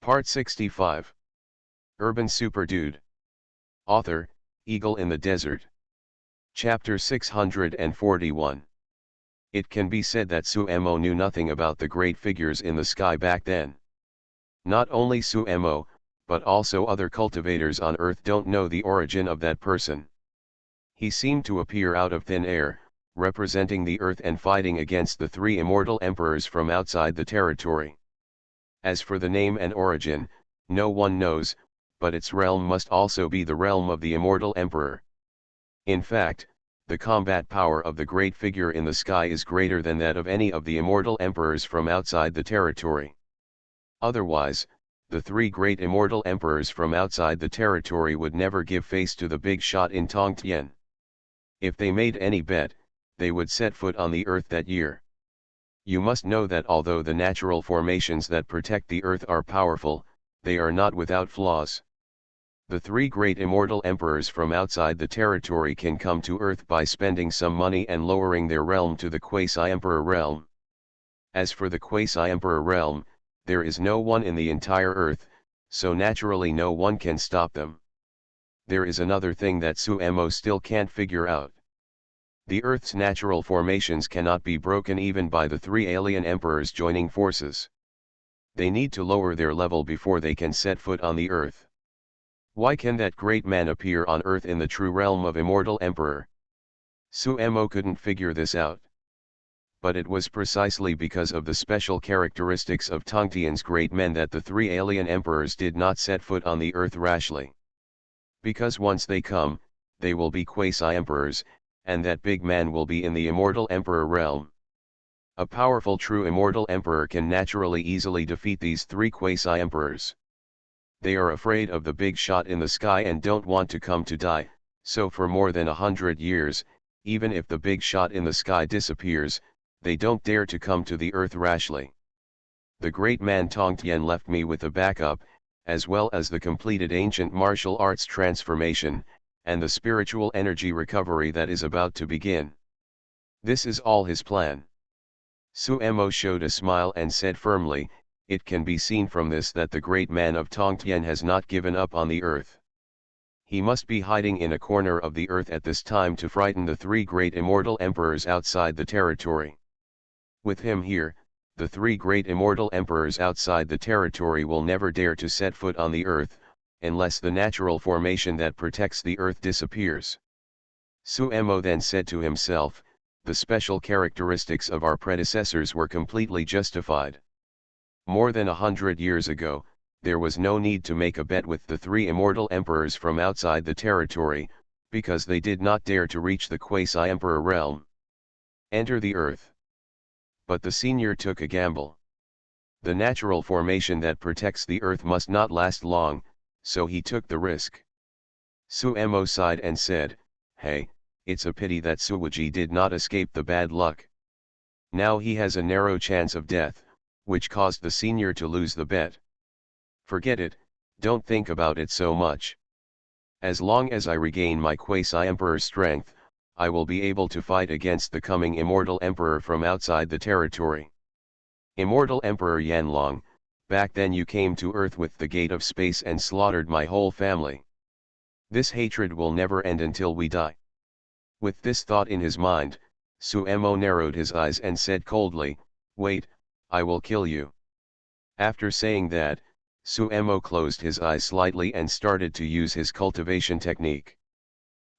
Part 65. Urban Super Dude. Author, Eagle in the Desert. Chapter 641. It can be said that Suemo knew nothing about the great figures in the sky back then. Not only Suemo, but also other cultivators on Earth don't know the origin of that person. He seemed to appear out of thin air, representing the Earth and fighting against the three immortal emperors from outside the territory. As for the name and origin, no one knows, but its realm must also be the realm of the immortal emperor. In fact, the combat power of the great figure in the sky is greater than that of any of the immortal emperors from outside the territory. Otherwise, the three great immortal emperors from outside the territory would never give face to the big shot in Tongtian. If they made any bet, they would set foot on the Earth that year. You must know that although the natural formations that protect the Earth are powerful, they are not without flaws. The three great immortal emperors from outside the territory can come to Earth by spending some money and lowering their realm to the quasi-emperor realm. As for the quasi-emperor realm, there is no one in the entire Earth, so naturally no one can stop them. There is another thing that Suemo still can't figure out. The Earth's natural formations cannot be broken even by the three alien emperors joining forces. They need to lower their level before they can set foot on the Earth. Why can that great man appear on Earth in the true realm of immortal emperor? Suemo couldn't figure this out. But it was precisely because of the special characteristics of Tongtian's great men that the three alien emperors did not set foot on the Earth rashly. Because once they come, they will be quasi-emperors, and that big man will be in the immortal emperor realm. A powerful true immortal emperor can naturally easily defeat these three quasi-emperors. They are afraid of the big shot in the sky and don't want to come to die, so for more than 100 years, even if the big shot in the sky disappears, they don't dare to come to the Earth rashly. The great man Tongtian left me with a backup, as well as the completed ancient martial arts transformation, and the spiritual energy recovery that is about to begin. This is all his plan. Suemo showed a smile and said firmly, "It can be seen from this that the great man of Tongtian has not given up on the Earth. He must be hiding in a corner of the Earth at this time to frighten the three great immortal emperors outside the territory. With him here, the three great immortal emperors outside the territory will never dare to set foot on the Earth, unless the natural formation that protects the Earth disappears." Suemo then said to himself, "The special characteristics of our predecessors were completely justified. More than 100 years ago, there was no need to make a bet with the three immortal emperors from outside the territory, because they did not dare to reach the quasi-emperor realm. Enter the Earth." But the senior took a gamble. The natural formation that protects the Earth must not last long, so he took the risk. Suemo sighed and said, "Hey, it's a pity that Suwuji did not escape the bad luck. Now he has a narrow chance of death, which caused the senior to lose the bet. Forget it, don't think about it so much. As long as I regain my quasi-emperor strength, I will be able to fight against the coming immortal emperor from outside the territory. Immortal Emperor Yanlong, back then you came to Earth with the gate of space and slaughtered my whole family. This hatred will never end until we die." With this thought in his mind, Suemo narrowed his eyes and said coldly, "Wait, I will kill you." After saying that, Suemo closed his eyes slightly and started to use his cultivation technique.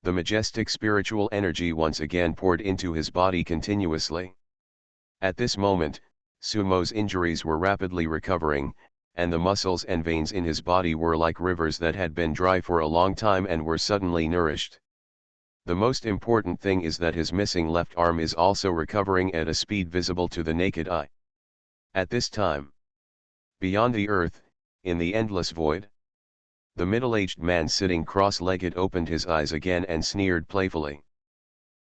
The majestic spiritual energy once again poured into his body continuously. At this moment, Sumo's injuries were rapidly recovering, and the muscles and veins in his body were like rivers that had been dry for a long time and were suddenly nourished. The most important thing is that his missing left arm is also recovering at a speed visible to the naked eye. At this time, beyond the Earth, in the endless void, the middle-aged man sitting cross-legged opened his eyes again and sneered playfully.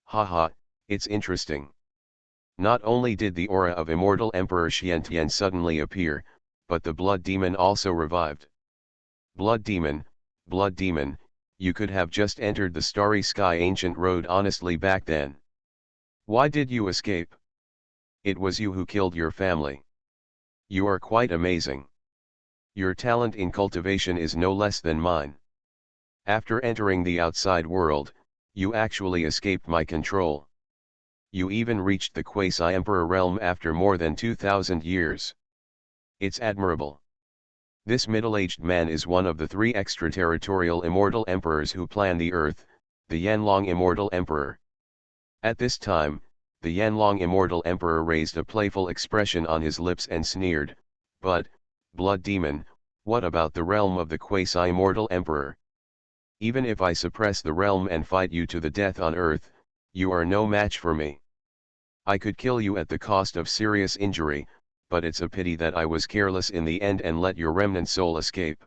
"Haha, it's interesting. Not only did the aura of immortal Emperor Xiantian suddenly appear, but the blood demon also revived. Blood demon, you could have just entered the starry sky ancient road honestly back then. Why did you escape? It was you who killed your family. You are quite amazing. Your talent in cultivation is no less than mine. After entering the outside world, you actually escaped my control. You even reached the quasi-emperor realm after more than 2,000 years. It's admirable. This middle-aged man is one of the 3 extraterritorial immortal emperors who plan the earth, the Yanlong Immortal Emperor. At this time, the Yanlong Immortal Emperor raised a playful expression on his lips and sneered, "But, blood demon, what about the realm of the quasi-immortal emperor? Even if I suppress the realm and fight you to the death on earth, you are no match for me. I could kill you at the cost of serious injury, but it's a pity that I was careless in the end and let your remnant soul escape."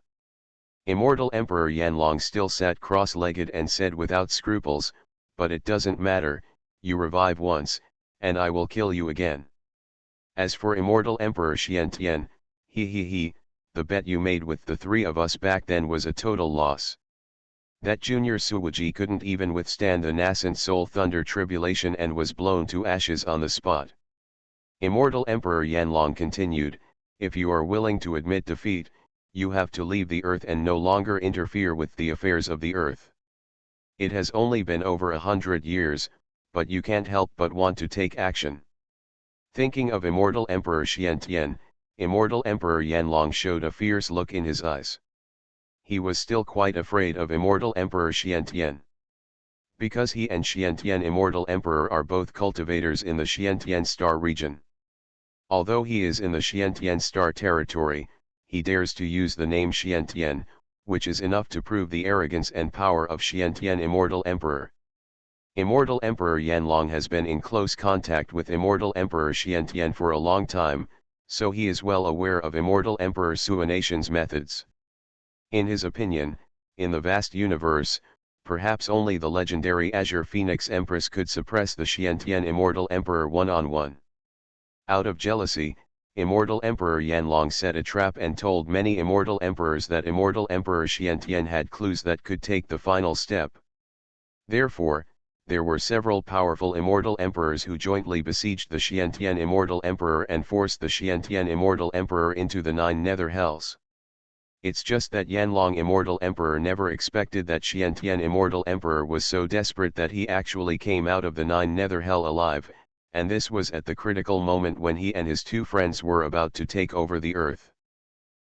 Immortal Emperor Yanlong still sat cross-legged and said without scruples, "But it doesn't matter, you revive once, and I will kill you again. As for Immortal Emperor Xiantian, he, the bet you made with the 3 of us back then was a total loss. That junior Suwaji couldn't even withstand the nascent soul thunder tribulation and was blown to ashes on the spot." Immortal Emperor Yanlong continued, "If you are willing to admit defeat, you have to leave the earth and no longer interfere with the affairs of the earth. It has only been over 100 years, but you can't help but want to take action." Thinking of Immortal Emperor Xiantian, Immortal Emperor Yanlong showed a fierce look in his eyes. He was still quite afraid of Immortal Emperor Xiantian. Because he and Xiantian Immortal Emperor are both cultivators in the Xiantian Star region. Although he is in the Xiantian Star territory, he dares to use the name Xiantian, which is enough to prove the arrogance and power of Xiantian Immortal Emperor. Immortal Emperor Yanlong has been in close contact with Immortal Emperor Xiantian for a long time, so he is well aware of Immortal Emperor Suanation's methods. In his opinion, in the vast universe, perhaps only the legendary Azure Phoenix Empress could suppress the Xiantian Immortal Emperor one-on-one. Out of jealousy, Immortal Emperor Yanlong set a trap and told many Immortal Emperors that Immortal Emperor Xiantian had clues that could take the final step. Therefore, there were several powerful Immortal Emperors who jointly besieged the Xiantian Immortal Emperor and forced the Xiantian Immortal Emperor into the 9 nether hells. It's just that Yanlong Immortal Emperor never expected that Xiantian Immortal Emperor was so desperate that he actually came out of the 9 nether hell alive, and this was at the critical moment when he and his 2 friends were about to take over the earth.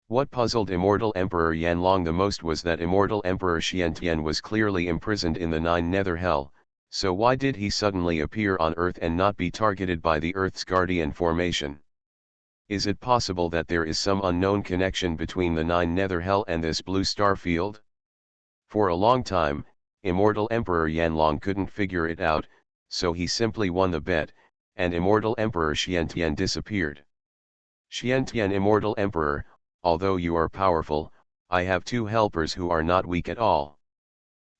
What puzzled Immortal Emperor Yanlong the most was that Immortal Emperor Xiantian was clearly imprisoned in the 9 nether hell, so why did he suddenly appear on earth and not be targeted by the earth's guardian formation? Is it possible that there is some unknown connection between the 9 nether hell and this blue star field? For a long time, Immortal Emperor Yanlong couldn't figure it out, so he simply won the bet, and Immortal Emperor Xiantian disappeared. "Xiantian Immortal Emperor, although you are powerful, I have 2 helpers who are not weak at all.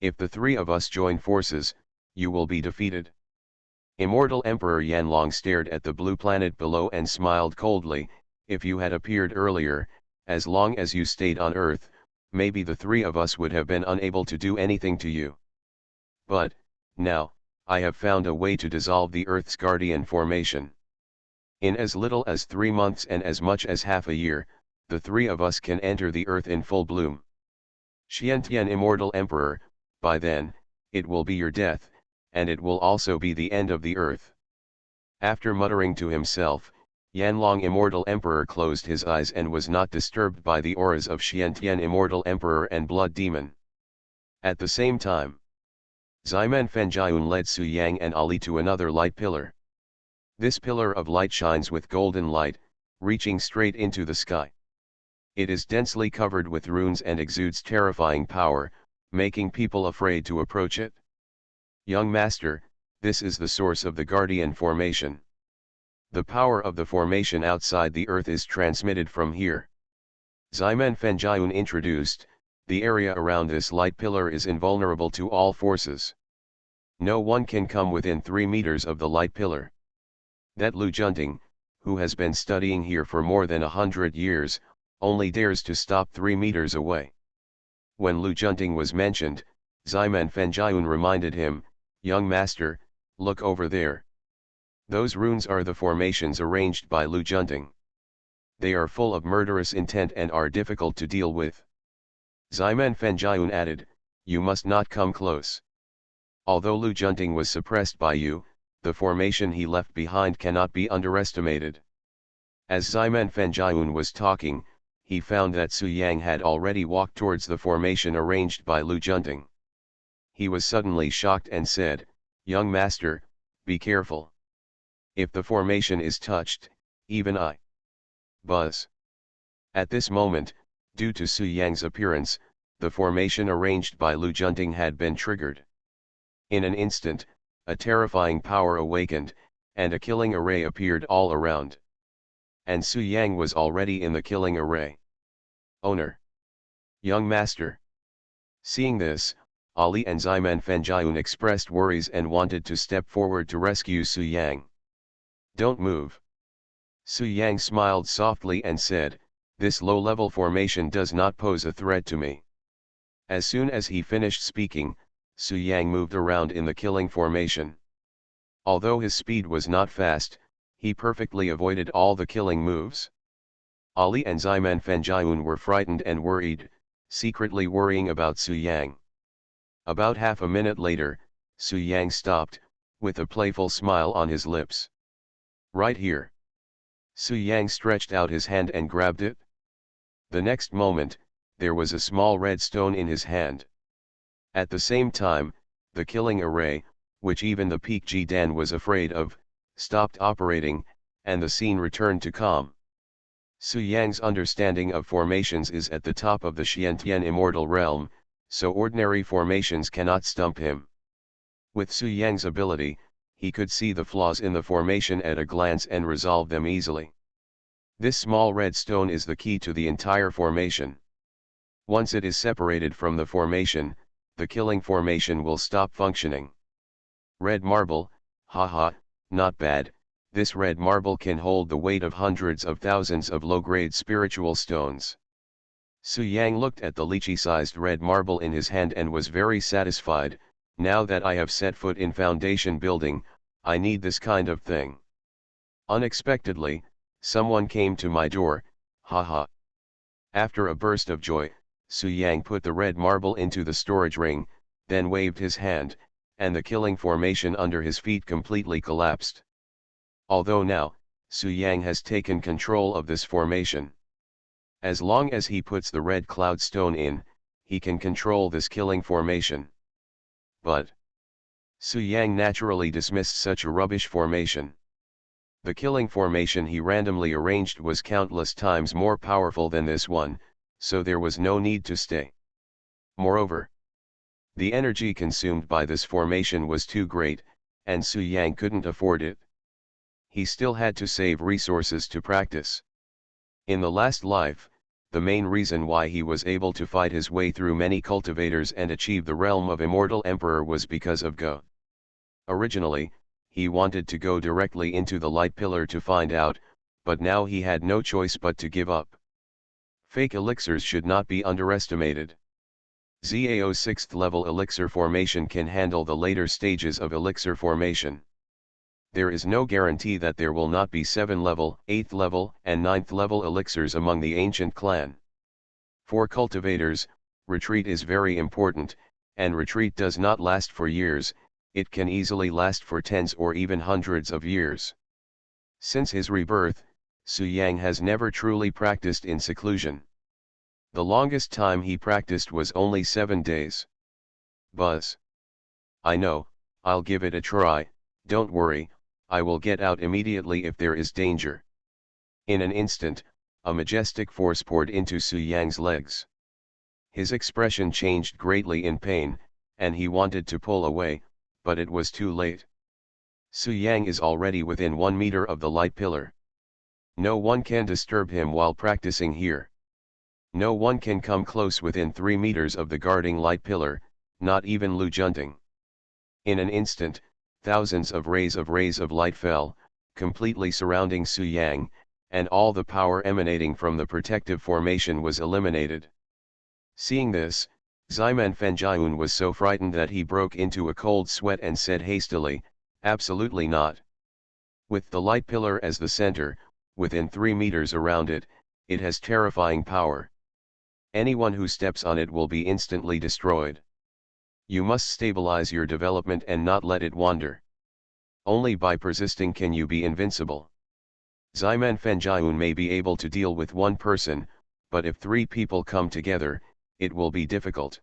If the 3 of us join forces, you will be defeated." Immortal Emperor Yanlong stared at the blue planet below and smiled coldly. "If you had appeared earlier, as long as you stayed on Earth, maybe the 3 of us would have been unable to do anything to you. But, now, I have found a way to dissolve the Earth's guardian formation. In as little as 3 months and as much as half a year, the 3 of us can enter the Earth in full bloom. Xiantian Immortal Emperor, by then, it will be your death, and it will also be the end of the Earth." After muttering to himself, Yanlong Immortal Emperor closed his eyes and was not disturbed by the auras of Xiantian Immortal Emperor and Blood Demon. At the same time, Ximen Fenjiun led Su Yang and Ali to another light pillar. This pillar of light shines with golden light, reaching straight into the sky. It is densely covered with runes and exudes terrifying power, making people afraid to approach it. "Young master, this is the source of the guardian formation. The power of the formation outside the earth is transmitted from here." Ximen Fenjiun introduced. "The area around this light pillar is invulnerable to all forces. No one can come within 3 meters of the light pillar. That Lu Junting, who has been studying here for more than 100 years, only dares to stop 3 meters away." When Lu Junting was mentioned, Ximen Fenjiun reminded him, "Young master, look over there. Those runes are the formations arranged by Lu Junting. They are full of murderous intent and are difficult to deal with. Ximen Fengyun added, you must not come close. Although Lu Junting was suppressed by you, the formation he left behind cannot be underestimated. As Ximen Fengyun was talking, he found that Su Yang had already walked towards the formation arranged by Lu Junting. He was suddenly shocked and said, young master, be careful. If the formation is touched, even I. Buzz. At this moment, due to Su Yang's appearance, the formation arranged by Lu Junting had been triggered. In an instant, a terrifying power awakened, and a killing array appeared all around. And Su Yang was already in the killing array. Owner. Young master. Seeing this, Ali and Ximen Fengyun expressed worries and wanted to step forward to rescue Su Yang. Don't move. Su Yang smiled softly and said, this low-level formation does not pose a threat to me. As soon as he finished speaking, Su Yang moved around in the killing formation. Although his speed was not fast, he perfectly avoided all the killing moves. Ali and Ximen Fengyun were frightened and worried, secretly worrying about Su Yang. About half a minute later, Su Yang stopped, with a playful smile on his lips. Right here. Su Yang stretched out his hand and grabbed it. The next moment, there was a small red stone in his hand. At the same time, the killing array, which even the Peak Ji Dan was afraid of, stopped operating, and the scene returned to calm. Su Yang's understanding of formations is at the top of the Xiantian immortal realm, so ordinary formations cannot stump him. With Su Yang's ability, he could see the flaws in the formation at a glance and resolve them easily. This small red stone is the key to the entire formation. Once it is separated from the formation, the killing formation will stop functioning. Red marble, haha, not bad. This red marble can hold the weight of hundreds of thousands of low-grade spiritual stones. Su Yang looked at the lychee-sized red marble in his hand and was very satisfied. Now that I have set foot in foundation building, I need this kind of thing. Unexpectedly, someone came to my door, haha. After a burst of joy, Su Yang put the red marble into the storage ring, then waved his hand, and the killing formation under his feet completely collapsed. Although now, Su Yang has taken control of this formation. As long as he puts the red cloud stone in, he can control this killing formation. But Su Yang naturally dismissed such a rubbish formation. The killing formation he randomly arranged was countless times more powerful than this one, so there was no need to stay. Moreover, the energy consumed by this formation was too great, and Su Yang couldn't afford it. He still had to save resources to practice. In the last life, the main reason why he was able to fight his way through many cultivators and achieve the realm of Immortal Emperor was because of Go. Originally, he wanted to go directly into the light pillar to find out, but now he had no choice but to give up. Fake elixirs should not be underestimated. Zao 6th level elixir formation can handle the later stages of elixir formation. There is no guarantee that there will not be 7th level, 8th level, and 9th level elixirs among the ancient clan. For cultivators, retreat is very important, and retreat does not last for years, it can easily last for tens or even hundreds of years. Since his rebirth, Su Yang has never truly practiced in seclusion. The longest time he practiced was only 7 days. Buzz. I know, I'll give it a try, don't worry, I will get out immediately if there is danger. In an instant, a majestic force poured into Su Yang's legs. His expression changed greatly in pain, and he wanted to pull away, but it was too late. Su Yang is already within 1 meter of the light pillar. No one can disturb him while practicing here. No one can come close within 3 meters of the guarding light pillar, not even Lu Junting. In an instant, thousands of rays of light fell, completely surrounding Su Yang, and all the power emanating from the protective formation was eliminated. Seeing this, Ximen Fengyun was so frightened that he broke into a cold sweat and said hastily, absolutely not. With the light pillar as the center, within 3 meters around it, it has terrifying power. Anyone who steps on it will be instantly destroyed. You must stabilize your development and not let it wander. Only by persisting can you be invincible. Ximen Fenjiun may be able to deal with one person, but if 3 people come together, it will be difficult.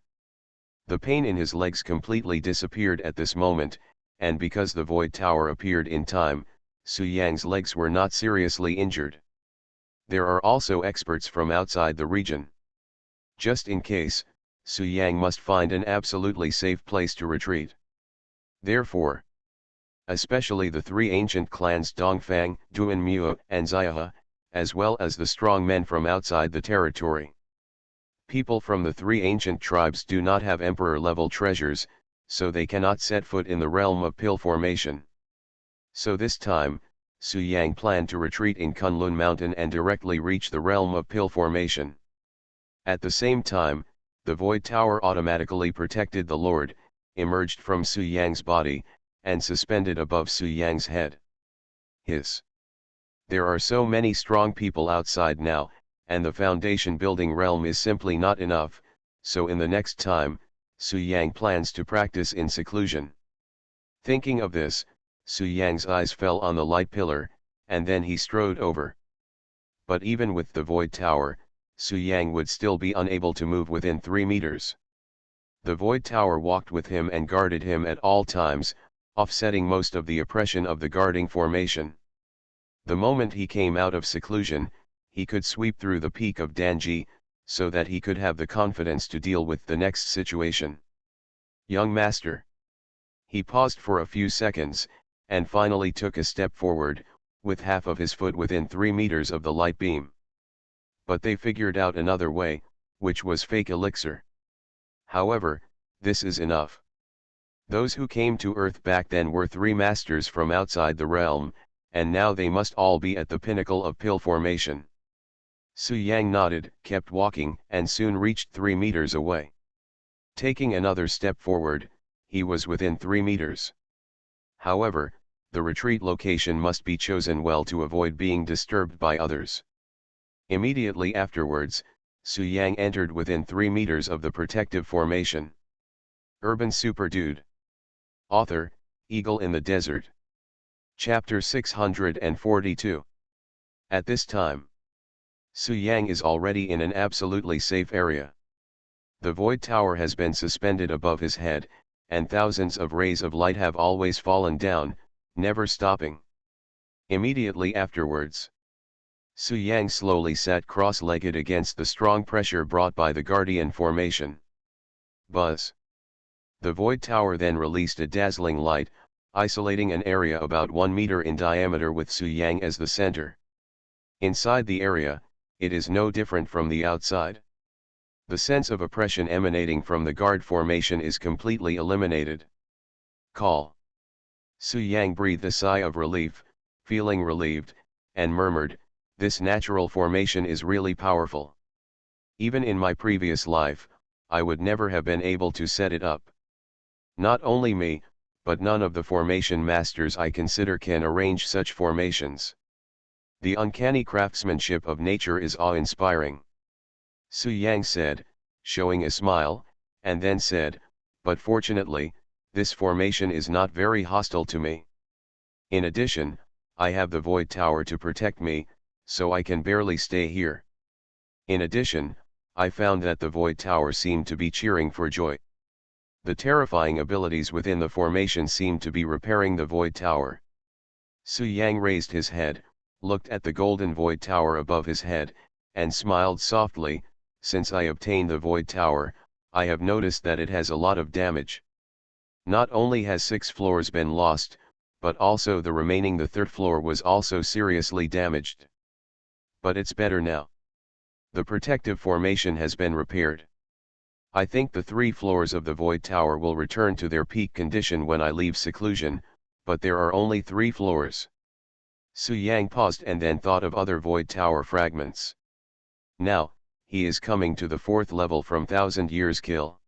The pain in his legs completely disappeared at this moment, and because the Void Tower appeared in time, Su Yang's legs were not seriously injured. There are also experts from outside the region. Just in case, Su Yang must find an absolutely safe place to retreat. Therefore, especially the 3 ancient clans Dongfang, Duanmu, and Xiahe, as well as the strong men from outside the territory. People from the 3 ancient tribes do not have emperor-level treasures, so they cannot set foot in the realm of Pill Formation. So this time, Su Yang planned to retreat in Kunlun Mountain and directly reach the realm of Pill Formation. At the same time, the Void Tower automatically protected the Lord, emerged from Su Yang's body, and suspended above Su Yang's head. There are so many strong people outside now, and the foundation building realm is simply not enough, so in the next time, Su Yang plans to practice in seclusion. Thinking of this, Su Yang's eyes fell on the light pillar, and then he strode over. But even with the Void Tower, Su Yang would still be unable to move within 3 meters. The Void Tower walked with him and guarded him at all times, offsetting most of the oppression of the guarding formation. The moment he came out of seclusion, he could sweep through the peak of Danji, so that he could have the confidence to deal with the next situation. Young master. He paused for a few seconds, and finally took a step forward, with half of his foot within 3 meters of the light beam. But they figured out another way, which was fake elixir. However, this is enough. Those who came to Earth back then were 3 masters from outside the realm, and now they must all be at the pinnacle of Pill Formation. Su Yang nodded, kept walking, and soon reached 3 meters away. Taking another step forward, he was within 3 meters. However, the retreat location must be chosen well to avoid being disturbed by others. Immediately afterwards, Su Yang entered within 3 meters of the protective formation. Urban Super Dude. Author, Eagle in the Desert. Chapter 642. At this time, Su Yang is already in an absolutely safe area. The Void Tower has been suspended above his head, and thousands of rays of light have always fallen down, never stopping. Immediately afterwards, Su Yang slowly sat cross-legged against the strong pressure brought by the Guardian formation. Buzz. The Void Tower then released a dazzling light, isolating an area about 1 meter in diameter with Su Yang as the center. Inside the area, it is no different from the outside. The sense of oppression emanating from the guard formation is completely eliminated. Call. Su Yang breathed a sigh of relief, feeling relieved, and murmured, "This natural formation is really powerful. Even in my previous life, I would never have been able to set it up. Not only me, but none of the formation masters I consider can arrange such formations. The uncanny craftsmanship of nature is awe-inspiring." Su Yang said, showing a smile, and then said, "But fortunately, this formation is not very hostile to me. In addition, I have the Void Tower to protect me, so I can barely stay here. In addition, I found that the Void Tower seemed to be cheering for joy. The terrifying abilities within the formation seemed to be repairing the Void Tower." Su Yang raised his head, looked at the golden Void Tower above his head, and smiled softly. "Since I obtained the Void Tower, I have noticed that it has a lot of damage. Not only has 6 floors been lost, but also the remaining the 3rd floor was also seriously damaged. But it's better now. The protective formation has been repaired. I think the 3 floors of the Void Tower will return to their peak condition when I leave seclusion, but there are only 3 floors." Su Yang paused and then thought of other Void Tower fragments. Now, he is coming to the 4th level from 1000 Years Kill.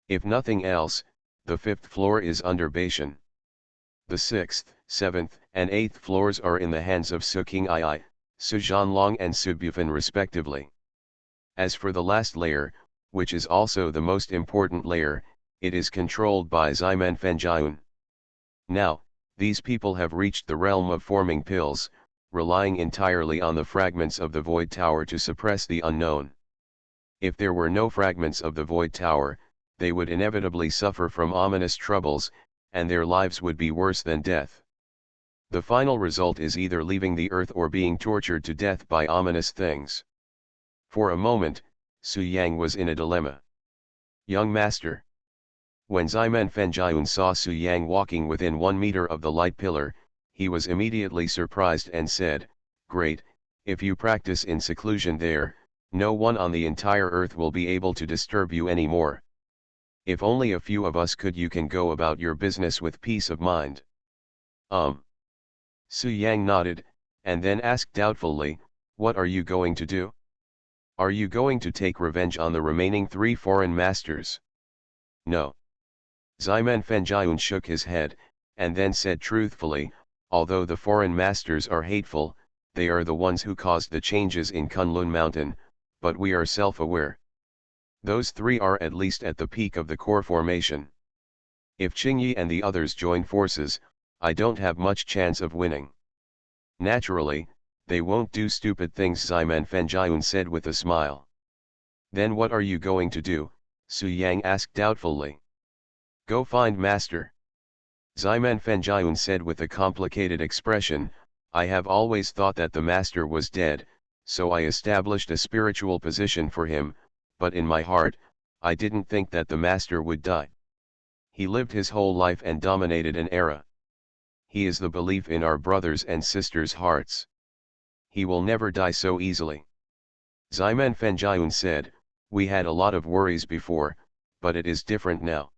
If nothing else, the 5th floor is under Bashan. The 6th, 7th, and 8th floors are in the hands of Su King Ii, Sujianlong and Subufan respectively. As for the last layer, which is also the most important layer, it is controlled by Ximen Fenjian. Now, these people have reached the realm of forming pills, relying entirely on the fragments of the Void Tower to suppress the unknown. If there were no fragments of the Void Tower, they would inevitably suffer from ominous troubles, and their lives would be worse than death. The final result is either leaving the earth or being tortured to death by ominous things. For a moment, Su Yang was in a dilemma. Young master. When Ximen Fenjian saw Su Yang walking within 1 meter of the light pillar, he was immediately surprised and said, "Great, if you practice in seclusion there, no one on the entire earth will be able to disturb you anymore. If only a few of us could, you can go about your business with peace of mind." Su Yang nodded, and then asked doubtfully, "What are you going to do? Are you going to take revenge on the remaining 3 foreign masters?" "No." Ximen Fenjian shook his head, and then said truthfully, "Although the foreign masters are hateful, they are the ones who caused the changes in Kunlun Mountain, but we are self-aware. Those 3 are at least at the peak of the core formation. If Qingyi and the others join forces, I don't have much chance of winning." "Naturally, they won't do stupid things," Ximen Fenjian said with a smile. "Then what are you going to do?" Su Yang asked doubtfully. "Go find master." Ximen Fenjian said with a complicated expression, "I have always thought that the master was dead, so I established a spiritual position for him, but in my heart, I didn't think that the master would die. He lived his whole life and dominated an era. He is the belief in our brothers and sisters' hearts. He will never die so easily." Ximen Fenjian said, "We had a lot of worries before, but it is different now.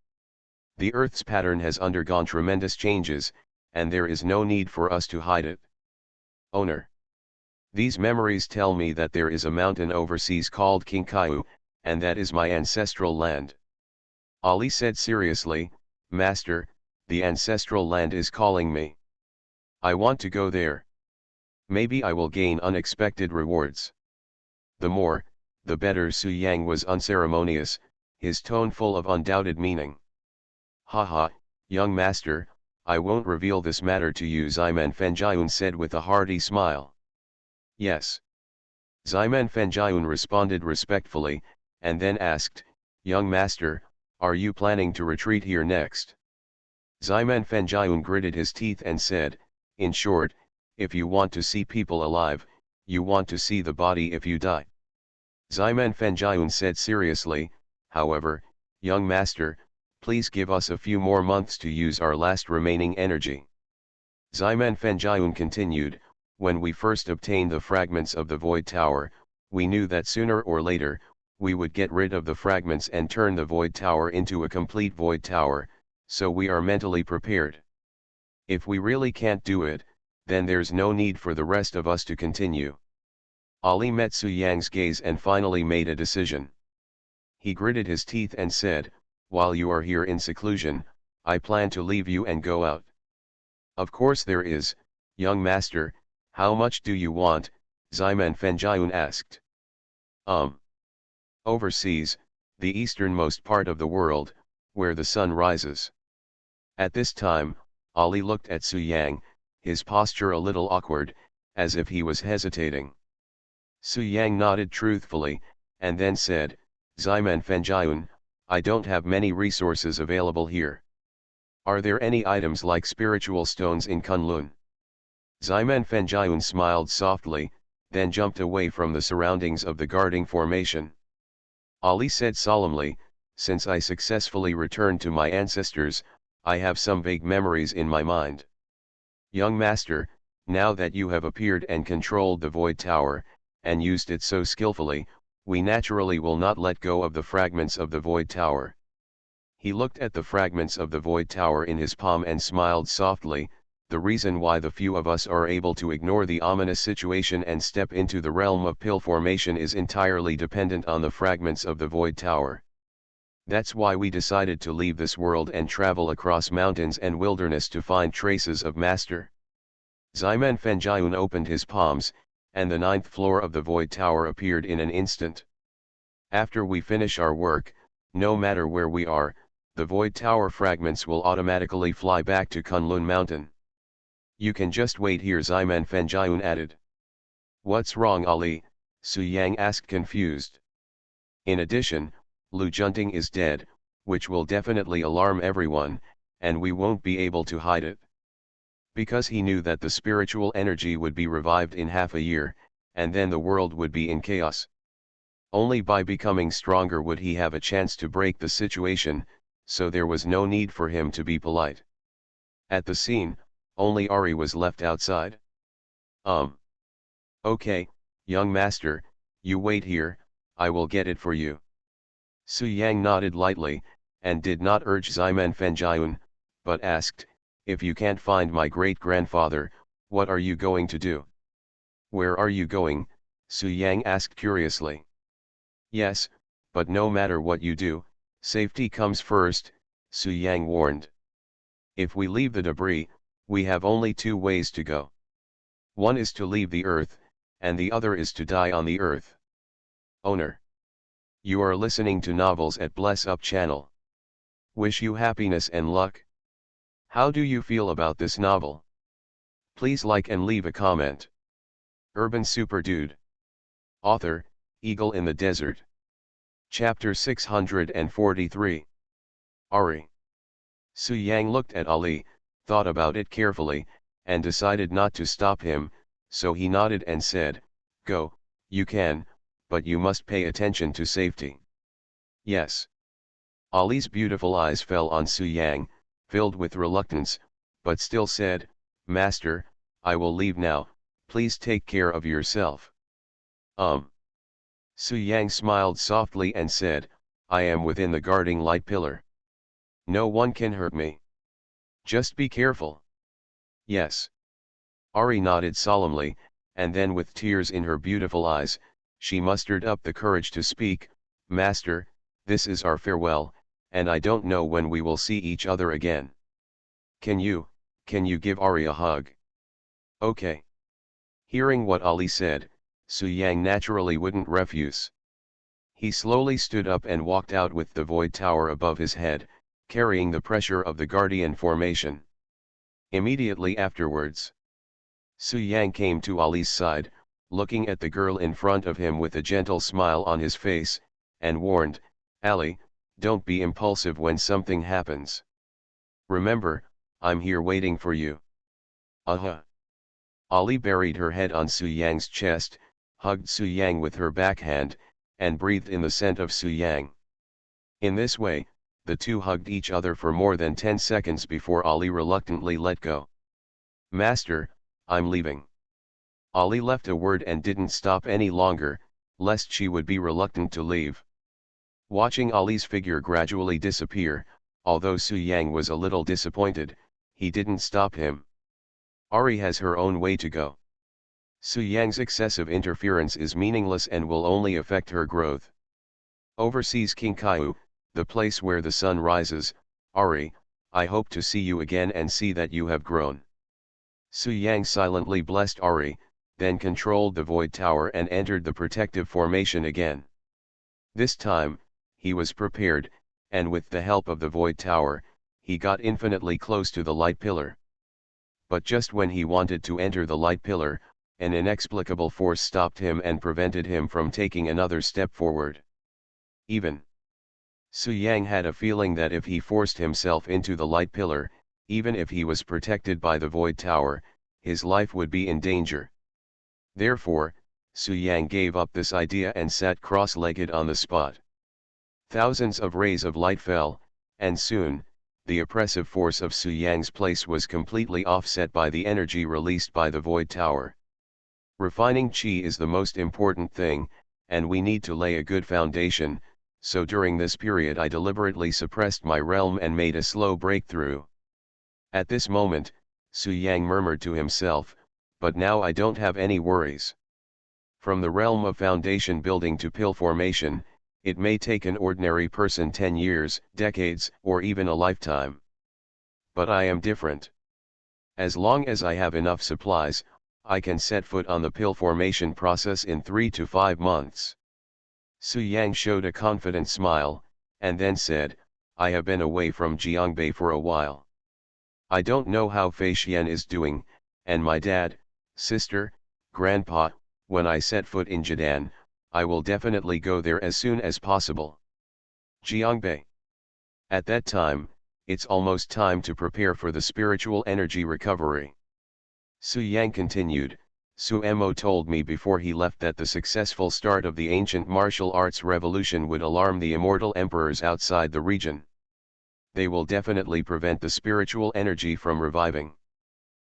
The Earth's pattern has undergone tremendous changes, and there is no need for us to hide it. Owner. These memories tell me that there is a mountain overseas called Qingqiu, and that is my ancestral land." Ali said seriously, "Master, the ancestral land is calling me. I want to go there. Maybe I will gain unexpected rewards." "The more, the better." Su Yang was unceremonious, his tone full of undoubted meaning. "Haha, young master, I won't reveal this matter to you," Ximen Fenjian said with a hearty smile. "Yes." Ximen Fenjian responded respectfully, and then asked, "Young master, are you planning to retreat here next?" Ximen Fenjian gritted his teeth and said, "In short, if you want to see people alive, you want to see the body if you die." Ximen Fenjian said seriously, "However, young master, please give us a few more months to use our last remaining energy." Ximen Fenjian continued, "When we first obtained the fragments of the Void Tower, we knew that sooner or later, we would get rid of the fragments and turn the Void Tower into a complete Void Tower, so we are mentally prepared. If we really can't do it, then there's no need for the rest of us to continue." Ali met Su Yang's gaze and finally made a decision. He gritted his teeth and said, "While you are here in seclusion, I plan to leave you and go out." "Of course there is, young master, how much do you want?" Ximen Fenjian asked. "Overseas, the easternmost part of the world, where the sun rises." At this time, Ali looked at Su Yang, his posture a little awkward, as if he was hesitating. Su Yang nodded truthfully, and then said, "Ximen Fenjian, I don't have many resources available here. Are there any items like spiritual stones in Kunlun?" Ximen Fenjian smiled softly, then jumped away from the surroundings of the guarding formation. Ali said solemnly, "Since I successfully returned to my ancestors, I have some vague memories in my mind. Young master, now that you have appeared and controlled the Void Tower, and used it so skillfully, we naturally will not let go of the fragments of the Void Tower." He looked at the fragments of the Void Tower in his palm and smiled softly. "The reason why the few of us are able to ignore the ominous situation and step into the realm of pill formation is entirely dependent on the fragments of the Void Tower. That's why we decided to leave this world and travel across mountains and wilderness to find traces of Master." Ximen Fenjian opened his palms, and the 9th floor of the Void Tower appeared in an instant. After we finish our work, no matter where we are, the Void Tower fragments will automatically fly back to Kunlun Mountain. You can just wait here, Ximen Fengyun added. What's wrong, Ali? Su Yang asked confused. In addition, Lu Junting is dead, which will definitely alarm everyone, and we won't be able to hide it. Because he knew that the spiritual energy would be revived in half a year, and then the world would be in chaos. Only by becoming stronger would he have a chance to break the situation, so there was no need for him to be polite. At the scene, only Ari was left outside. Okay, young master, you wait here, I will get it for you. Su Yang nodded lightly, and did not urge Ximen Fengyun, but asked, if you can't find my great-grandfather, what are you going to do? Where are you going? Su Yang asked curiously. Yes, but no matter what you do, safety comes first, Su Yang warned. If we leave the debris, we have only 2 ways to go. One is to leave the earth, and the other is to die on the earth. Owner. You are listening to novels at Bless Up channel. Wish you happiness and luck. How do you feel about this novel? Please like and leave a comment. Urban Super Dude. Author, Eagle in the Desert. Chapter 643. Ari. Su Yang looked at Ali, thought about it carefully, and decided not to stop him, so he nodded and said, Go, you can, but you must pay attention to safety. Yes. Ali's beautiful eyes fell on Su Yang, filled with reluctance, but still said, Master, I will leave now, please take care of yourself. Su Yang smiled softly and said, I am within the guarding light pillar. No one can hurt me. Just be careful. Yes. Ari nodded solemnly, and then with tears in her beautiful eyes, she mustered up the courage to speak, Master, this is our farewell, and I don't know when we will see each other again. Can you give Ari a hug? Okay. Hearing what Ali said, Su Yang naturally wouldn't refuse. He slowly stood up and walked out with the Void Tower above his head, carrying the pressure of the Guardian formation. Immediately afterwards, Su Yang came to Ali's side, looking at the girl in front of him with a gentle smile on his face, and warned, Ali, don't be impulsive when something happens. Remember, I'm here waiting for you. Ali buried her head on Su Yang's chest, hugged Su Yang with her backhand, and breathed in the scent of Su Yang. In this way, the two hugged each other for more than 10 seconds before Ali reluctantly let go. Master, I'm leaving. Ali left a word and didn't stop any longer, lest she would be reluctant to leave. Watching Ali's figure gradually disappear, although Su Yang was a little disappointed, he didn't stop him. Ari has her own way to go. Su Yang's excessive interference is meaningless and will only affect her growth. Overseas Kinkaiu, the place where the sun rises, Ari, I hope to see you again and see that you have grown. Su Yang silently blessed Ari, then controlled the Void Tower and entered the protective formation again. This time, he was prepared, and with the help of the Void Tower, he got infinitely close to the light pillar. But just when he wanted to enter the light pillar, an inexplicable force stopped him and prevented him from taking another step forward. Su Yang had a feeling that if he forced himself into the light pillar, even if he was protected by the Void Tower, his life would be in danger. Therefore, Su Yang gave up this idea and sat cross-legged on the spot. Thousands of rays of light fell, and soon, the oppressive force of Su Yang's place was completely offset by the energy released by the Void Tower. Refining Qi is the most important thing, and we need to lay a good foundation, so during this period I deliberately suppressed my realm and made a slow breakthrough. At this moment, Su Yang murmured to himself, but now I don't have any worries. From the realm of foundation building to pill formation, it may take an ordinary person 10 years, decades, or even a lifetime. But I am different. As long as I have enough supplies, I can set foot on the pill formation process in 3 to 5 months. Su Yang showed a confident smile, and then said, I have been away from Jiangbei for a while. I don't know how Fei Xian is doing, and my dad, sister, grandpa, when I set foot in Jidan, I will definitely go there as soon as possible. Jiangbei. At that time, it's almost time to prepare for the spiritual energy recovery. Su Yang continued, Su Mo told me before he left that the successful start of the ancient martial arts revolution would alarm the immortal emperors outside the region. They will definitely prevent the spiritual energy from reviving.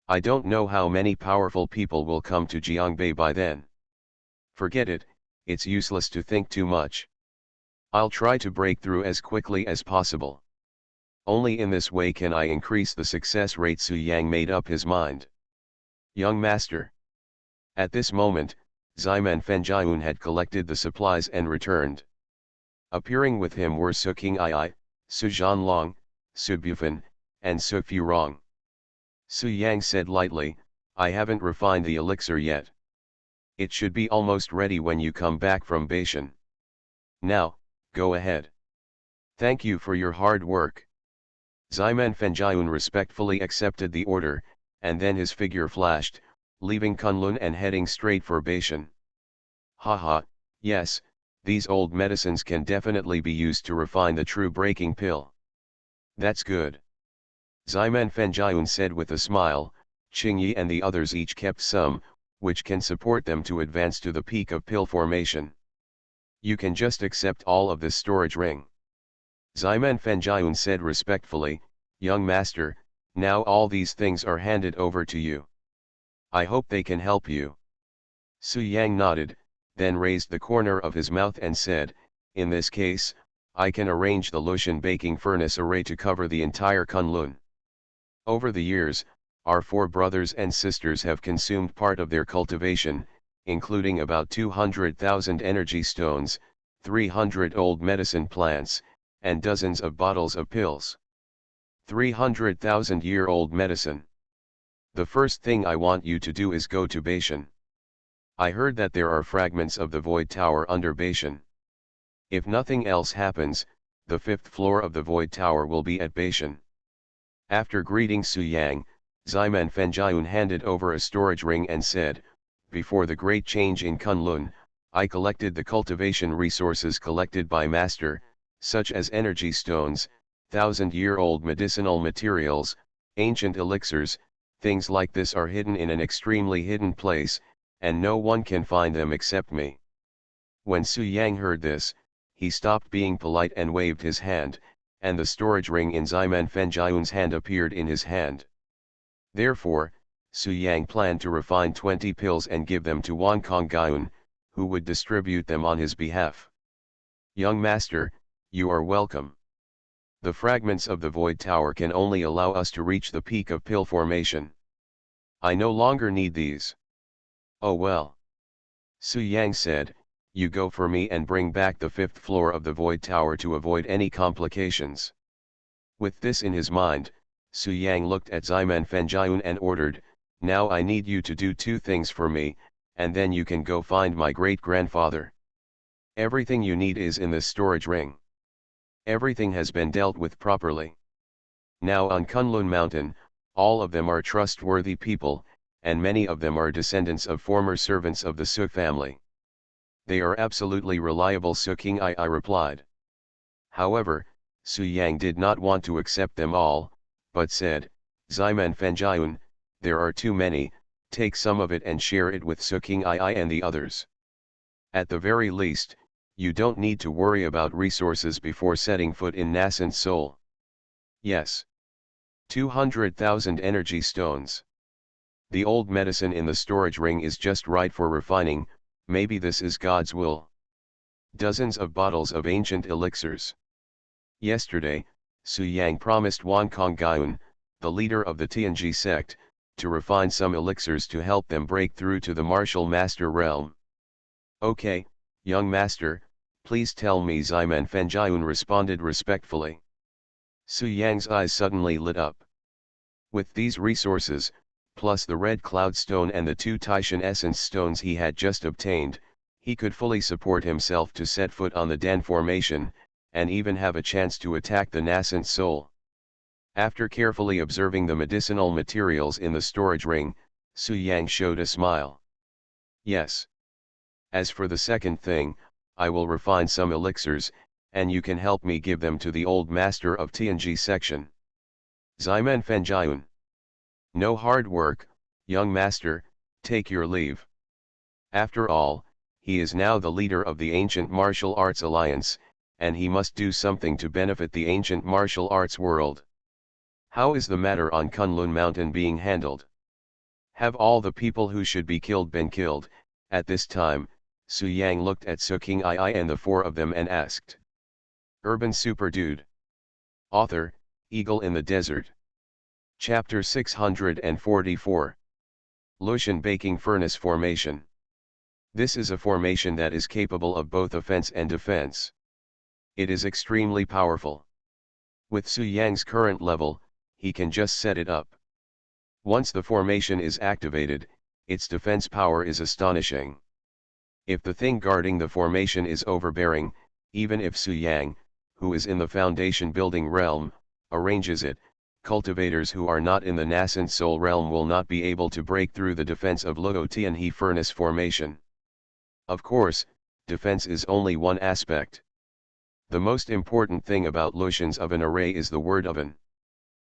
I don't know how many powerful people will come to Jiangbei by then. Forget it, it's useless to think too much. I'll try to break through as quickly as possible. Only in this way can I increase the success rate. Su Yang made up his mind. Young master. At this moment, Ximen Fenjiun had collected the supplies and returned. Appearing with him were Su Qing'ai, Su Zhanlong, Su Bufan, and Su Furong. Su Yang said lightly, I haven't refined the elixir yet. It should be almost ready when you come back from Beishan. Now, go ahead. Thank you for your hard work. Ximen Fenjiun respectfully accepted the order, and then his figure flashed, leaving Kunlun and heading straight for Beishan. Haha, yes, these old medicines can definitely be used to refine the true breaking pill. That's good. Ximen Fenjiun said with a smile. Qingyi and the others each kept some, which can support them to advance to the peak of pill formation. You can just accept all of this storage ring. Ximen Fenjiun said respectfully, young master, now all these things are handed over to you. I hope they can help you. Su Yang nodded, then raised the corner of his mouth and said, in this case, I can arrange the Lushan baking furnace array to cover the entire Kunlun. Over the years, our 4 brothers and sisters have consumed part of their cultivation, including about 200,000 energy stones, 300 old medicine plants, and dozens of bottles of pills. 300,000-year-old medicine. The first thing I want you to do is go to Beishan. I heard that there are fragments of the Void Tower under Beishan. If nothing else happens, the 5th floor of the Void Tower will be at Beishan. After greeting Su Yang, Ximen Fenjiun handed over a storage ring and said, before the great change in Kunlun, I collected the cultivation resources collected by Master, such as energy stones, 1,000-year-old medicinal materials, ancient elixirs. Things like this are hidden in an extremely hidden place, and no one can find them except me. When Su Yang heard this, he stopped being polite and waved his hand, and the storage ring in Ximen Fenjiun's hand appeared in his hand. Therefore, Su Yang planned to refine 20 pills and give them to Wan Kongyun, who would distribute them on his behalf. Young master, you are welcome. The fragments of the Void Tower can only allow us to reach the peak of pill formation. I no longer need these. Oh well. Su Yang said, you go for me and bring back the 5th floor of the Void Tower to avoid any complications. With this in his mind, Su Yang looked at Ximen Fenjiun and ordered, now I need you to do 2 things for me, and then you can go find my great-grandfather. Everything you need is in this storage ring. Everything has been dealt with properly. Now on Kunlun Mountain, all of them are trustworthy people, and many of them are descendants of former servants of the Su family. They are absolutely reliable. Su Qing'ai replied. However, Su Yang did not want to accept them all, but said, Ximen Fenjiun, there are too many, take some of it and share it with Su Qing'ai and the others. At the very least, you don't need to worry about resources before setting foot in nascent Seoul. Yes. 200,000 energy stones. The old medicine in the storage ring is just right for refining, maybe this is God's will. Dozens of bottles of ancient elixirs. Yesterday, Su Yang promised Wan Kongyun, the leader of the Tianji sect, to refine some elixirs to help them break through to the martial master realm. Okay, young master, please tell me. Ximen Fenjiun responded respectfully. Su Yang's eyes suddenly lit up. With these resources, plus the red cloud stone and the 2 Taishan essence stones he had just obtained, he could fully support himself to set foot on the Dan formation, and even have a chance to attack the nascent soul. After carefully observing the medicinal materials in the storage ring, Su Yang showed a smile. Yes. As for the second thing, I will refine some elixirs, and you can help me give them to the old master of Tianji section. Ximen Fenjian. No hard work, young master, take your leave. After all, he is now the leader of the Ancient Martial Arts Alliance, and he must do something to benefit the ancient martial arts world. How is the matter on Kunlun Mountain being handled? Have all the people who should be killed been killed? At this time, Su Yang looked at Su King Ai and the 4 of them and asked. Urban Super Dude. Author, Eagle in the Desert. Chapter 644. Lushan Baking Furnace Formation. This is a formation that is capable of both offense and defense. It is extremely powerful. With Su Yang's current level, he can just set it up. Once the formation is activated, its defense power is astonishing. If the thing guarding the formation is overbearing, even if Su Yang, who is in the foundation building realm, arranges it, cultivators who are not in the nascent soul realm will not be able to break through the defense of Luo Tianhe furnace formation. Of course, defense is only one aspect. The most important thing about Lushan's oven array is the word oven.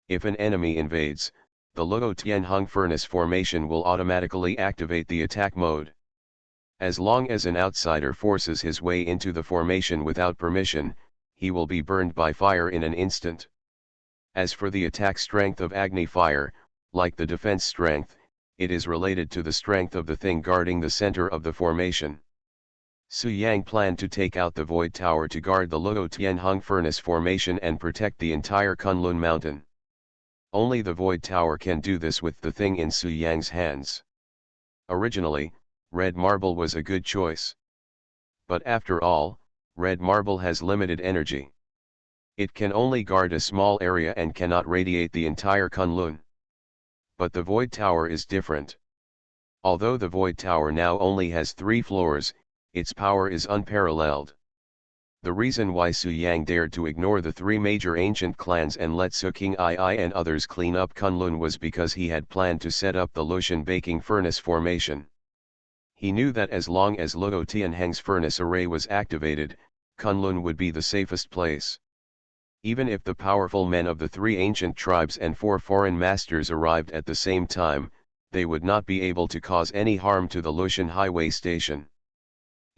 If an enemy invades, the Luo Tianheng furnace formation will automatically activate the attack mode. As long as an outsider forces his way into the formation without permission, he will be burned by fire in an instant. As for the attack strength of Agni fire, like the defense strength, it is related to the strength of the thing guarding the center of the formation. Su Yang planned to take out the Void Tower to guard the Luo Tianheng furnace formation and protect the entire Kunlun mountain. Only the Void Tower can do this with the thing in Su Yang's hands. Originally, red marble was a good choice. But after all, red marble has limited energy. It can only guard a small area and cannot radiate the entire Kunlun. But the Void Tower is different. Although the Void Tower now only has 3 floors, its power is unparalleled. The reason why Su Yang dared to ignore the 3 major ancient clans and let Su King Ai and others clean up Kunlun was because he had planned to set up the Lushan baking furnace formation. He knew that as long as Luo Tianheng's furnace array was activated, Kunlun would be the safest place. Even if the powerful men of the 3 ancient tribes and 4 foreign masters arrived at the same time, they would not be able to cause any harm to the Lushan highway station.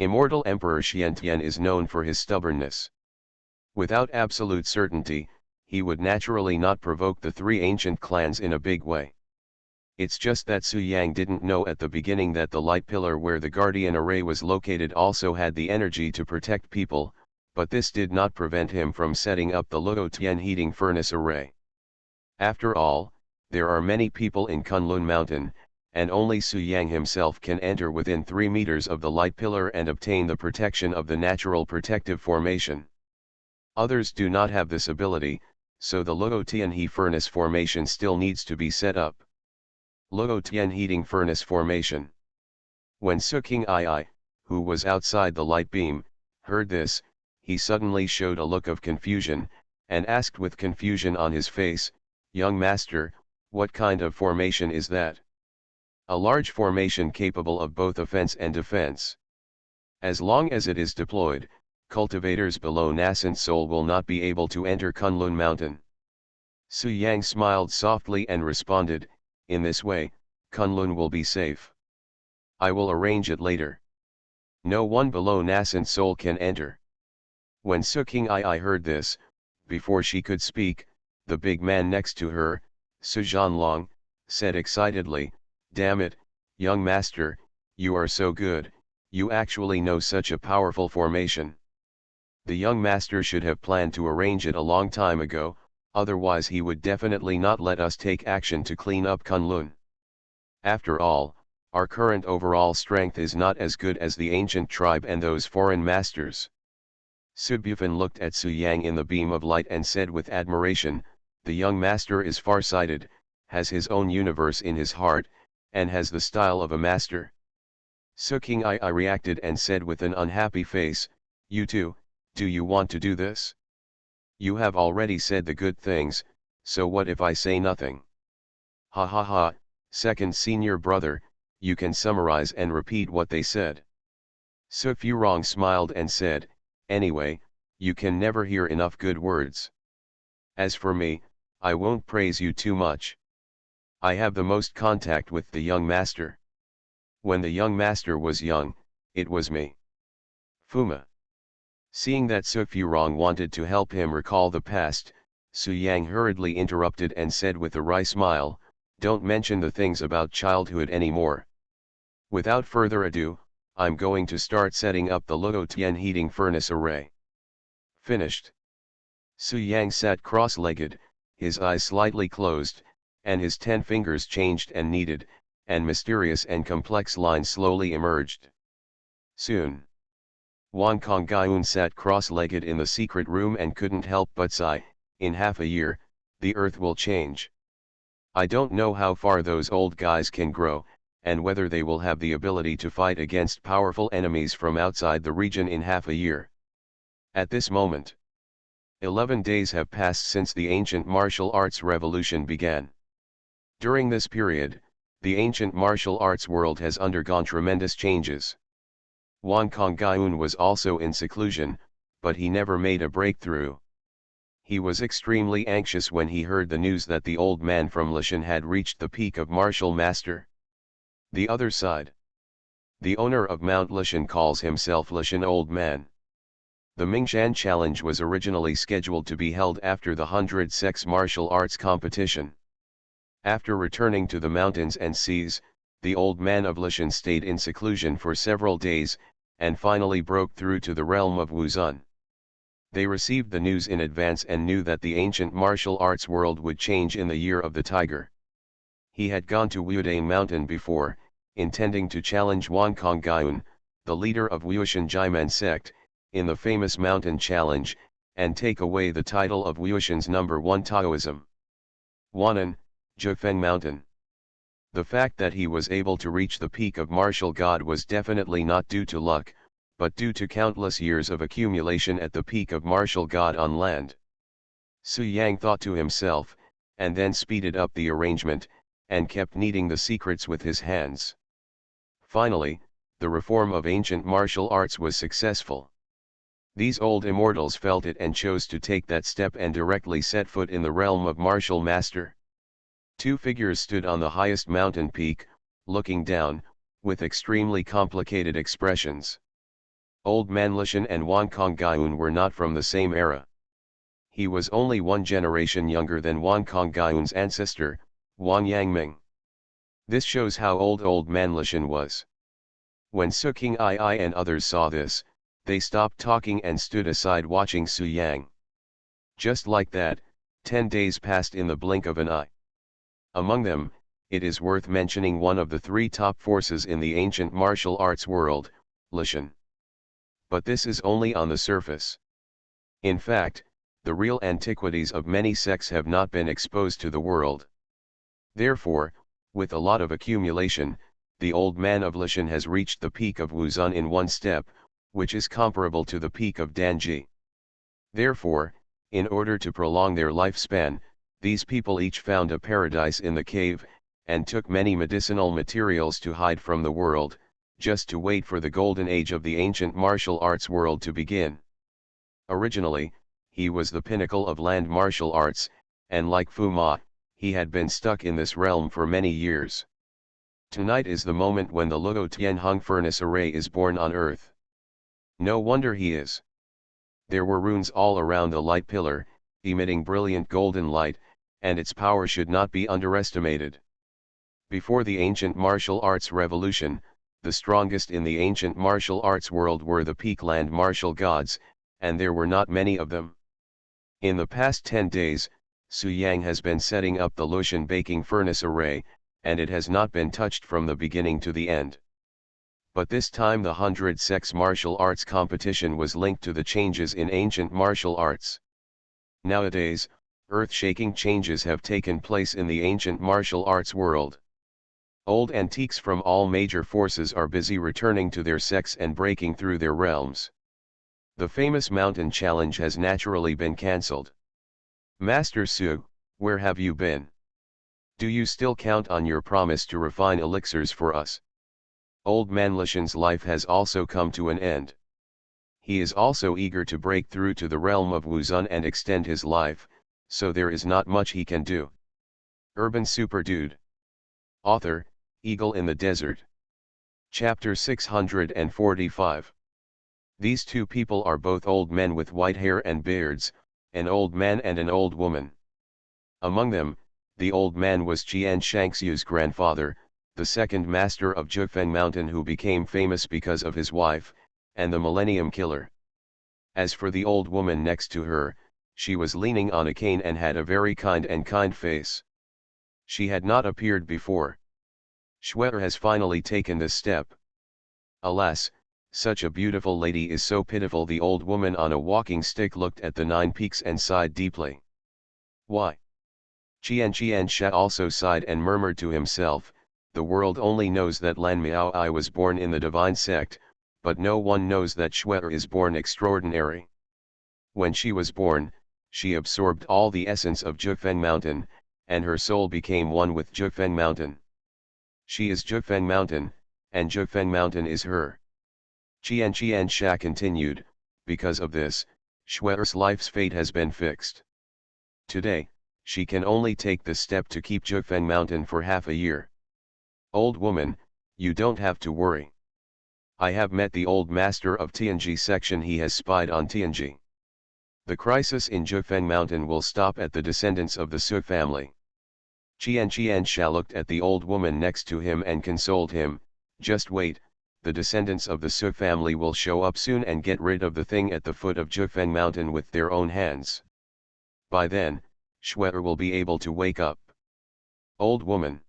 Immortal Emperor Xiantian is known for his stubbornness. Without absolute certainty, he would naturally not provoke the 3 ancient clans in a big way. It's just that Su Yang didn't know at the beginning that the light pillar where the Guardian array was located also had the energy to protect people, but this did not prevent him from setting up the Luo Tian heating furnace array. After all, there are many people in Kunlun Mountain, and only Su Yang himself can enter within 3 meters of the light pillar and obtain the protection of the natural protective formation. Others do not have this ability, so the Luo Tianhe furnace formation still needs to be set up. Luo Tian heating furnace formation. When Su King Ai, who was outside the light beam, heard this, he suddenly showed a look of confusion, and asked with confusion on his face, "Young master, what kind of formation is that?" "A large formation capable of both offense and defense. As long as it is deployed, cultivators below nascent soul will not be able to enter Kunlun Mountain." Su Yang smiled softly and responded, "In this way, Kunlun will be safe. I will arrange it later. No one below nascent soul can enter." When Su King Ai heard this, before she could speak, the big man next to her, Su Zhanlong, said excitedly, "Damn it, young master, you are so good, you actually know such a powerful formation. The young master should have planned to arrange it a long time ago, otherwise he would definitely not let us take action to clean up Kunlun. After all, our current overall strength is not as good as the ancient tribe and those foreign masters." Su Bufan looked at Su Yang in the beam of light and said with admiration, "The young master is far-sighted, has his own universe in his heart, and has the style of a master. So King Ai reacted and said with an unhappy face, "You too, do you want to do this? You have already said the good things, so what if I say nothing?" Ha ha ha, second senior brother, you can summarize and repeat what they said. So Furong smiled and said, "Anyway, you can never hear enough good words. As for me, I won't praise you too much. I have the most contact with the young master. When the young master was young, it was me." Fuma. Seeing that Su Furong wanted to help him recall the past, Su Yang hurriedly interrupted and said with a wry smile, "Don't mention the things about childhood anymore. Without further ado, I'm going to start setting up the Luo Tian heating furnace array." Finished. Su Yang sat cross-legged, his eyes slightly closed, and his 10 fingers changed and kneaded, and mysterious and complex lines slowly emerged. Soon, Wang Konggyun sat cross-legged in the secret room and couldn't help but sigh, "In half a year, the earth will change. I don't know how far those old guys can grow, and whether they will have the ability to fight against powerful enemies from outside the region in half a year." At this moment, 11 days have passed since the ancient martial arts revolution began. During this period, the ancient martial arts world has undergone tremendous changes. Wang Konggyun was also in seclusion, but he never made a breakthrough. He was extremely anxious when he heard the news that the old man from Lishan had reached the peak of martial master. The other side. The owner of Mount Lishan calls himself Lishan Old Man. The Mingshan Challenge was originally scheduled to be held after the 100 Sex Martial Arts competition. After returning to the mountains and seas, the old man of Lishan stayed in seclusion for several days, and finally broke through to the realm of Wuzun. They received the news in advance and knew that the ancient martial arts world would change in the year of the tiger. He had gone to Wudane Mountain before, intending to challenge Wang Konggyun, the leader of Wuishan Jimen sect, in the famous mountain challenge, and take away the title of Wuishan's #1 Taoism. Wanan, Zhufeng Mountain. The fact that he was able to reach the peak of martial god was definitely not due to luck, but due to countless years of accumulation at the peak of martial god on land. Su Yang thought to himself, and then speeded up the arrangement, and kept kneading the secrets with his hands. Finally, the reform of ancient martial arts was successful. These old immortals felt it and chose to take that step and directly set foot in the realm of martial master. 2 figures stood on the highest mountain peak, looking down, with extremely complicated expressions. Old Man Lishan and Wang Konggyun were not from the same era. He was only 1 generation younger than Wang Konggyun's ancestor, Wang Yangming. This shows how old Man Lishan was. When Su King Ai and others saw this, they stopped talking and stood aside watching Su Yang. Just like that, 10 days passed in the blink of an eye. Among them, it is worth mentioning one of the 3 top forces in the ancient martial arts world, Lishan. But this is only on the surface. In fact, the real antiquities of many sects have not been exposed to the world. Therefore, with a lot of accumulation, the old man of Lishan has reached the peak of Wuzun in 1 step, which is comparable to the peak of Danji. Therefore, in order to prolong their lifespan, these people each found a paradise in the cave, and took many medicinal materials to hide from the world, just to wait for the golden age of the ancient martial arts world to begin. Originally, he was the pinnacle of land martial arts, and like Fu Ma, he had been stuck in this realm for many years. Tonight is the moment when the Luo Tianhung furnace array is born on earth. No wonder he is. There were runes all around the light pillar, emitting brilliant golden light, and its power should not be underestimated. Before the ancient martial arts revolution, the strongest in the ancient martial arts world were the peak land martial gods, and there were not many of them. In the past 10 days, Su Yang has been setting up the Lushan baking furnace array, and it has not been touched from the beginning to the end. But this time the 100 Sex Martial Arts competition was linked to the changes in ancient martial arts. Nowadays, Earth-shaking changes have taken place in the ancient martial arts world. Old antiques from all major forces are busy returning to their sects and breaking through their realms. The famous mountain challenge has naturally been cancelled. Master Su, where have you been? Do you still count on your promise to refine elixirs for us? Old man Lishan's life has also come to an end. He is also eager to break through to the realm of Wuzun and extend his life, so there is not much he can do. Urban Super Dude. Author, Eagle in the Desert. Chapter 645. These two people are both old men with white hair and beards, an old man and an old woman. Among them, the old man was Qian Shangxiu's grandfather, the second master of Zhifeng Mountain who became famous because of his wife, and the Millennium Killer. As for the old woman next to her, she was leaning on a cane and had a very kind face. She had not appeared before. Schwer has finally taken this step. Alas, such a beautiful lady is so pitiful. The old woman on a walking stick looked at the 9 peaks and sighed deeply. Why? Qian Sha also sighed and murmured to himself, the world only knows that Lan Miaoi was born in the divine sect, but no one knows that Schwer is born extraordinary. When she was born, she absorbed all the essence of Zhifeng Mountain, and her soul became one with Zhifeng Mountain. She is Zhifeng Mountain, and Zhifeng Mountain is her. Qian Sha continued, because of this, Schwer's life's fate has been fixed. Today, she can only take the step to keep Zhifeng Mountain for half a year. Old woman, you don't have to worry. I have met the old master of Tianji section. He has spied on Tianji. The crisis in Zhifeng Mountain will stop at the descendants of the Su family. Qian Sha looked at the old woman next to him and consoled him, just wait, the descendants of the Su family will show up soon and get rid of the thing at the foot of Zhifeng Mountain with their own hands. By then, Schwer will be able to wake up. Old woman.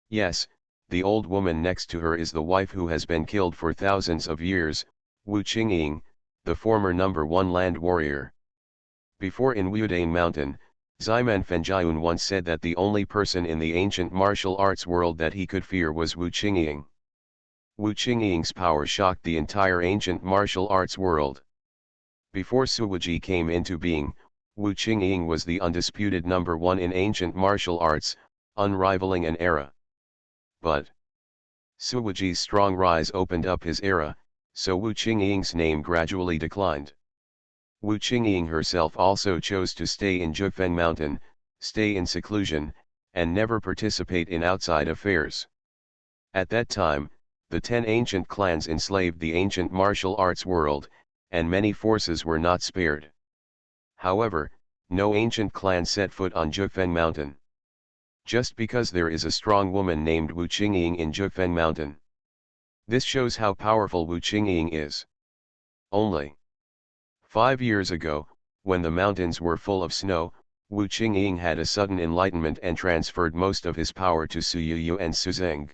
Yes, the old woman next to her is the wife who has been killed for thousands of years, Wu Qingying, the former #1 land warrior. Before in Wudane Mountain, Ximan Fenjian once said that the only person in the ancient martial arts world that he could fear was Wu Qingying. Wu Qingying's power shocked the entire ancient martial arts world. Before Suwuji came into being, Wu Qingying was the undisputed #1 in ancient martial arts, unrivaling an era. But Suwuji's strong rise opened up his era, so Wu Qingying's name gradually declined. Wu Qingying herself also chose to stay in Zhifeng Mountain, stay in seclusion, and never participate in outside affairs. At that time, the 10 ancient clans enslaved the ancient martial arts world, and many forces were not spared. However, no ancient clan set foot on Zhifeng Mountain. Just because there is a strong woman named Wu Qingying in Zhifeng Mountain. This shows how powerful Wu Qingying is. Only 5 years ago, when the mountains were full of snow, Wu Qingying had a sudden enlightenment and transferred most of his power to Su Yuyu and Su Zeng.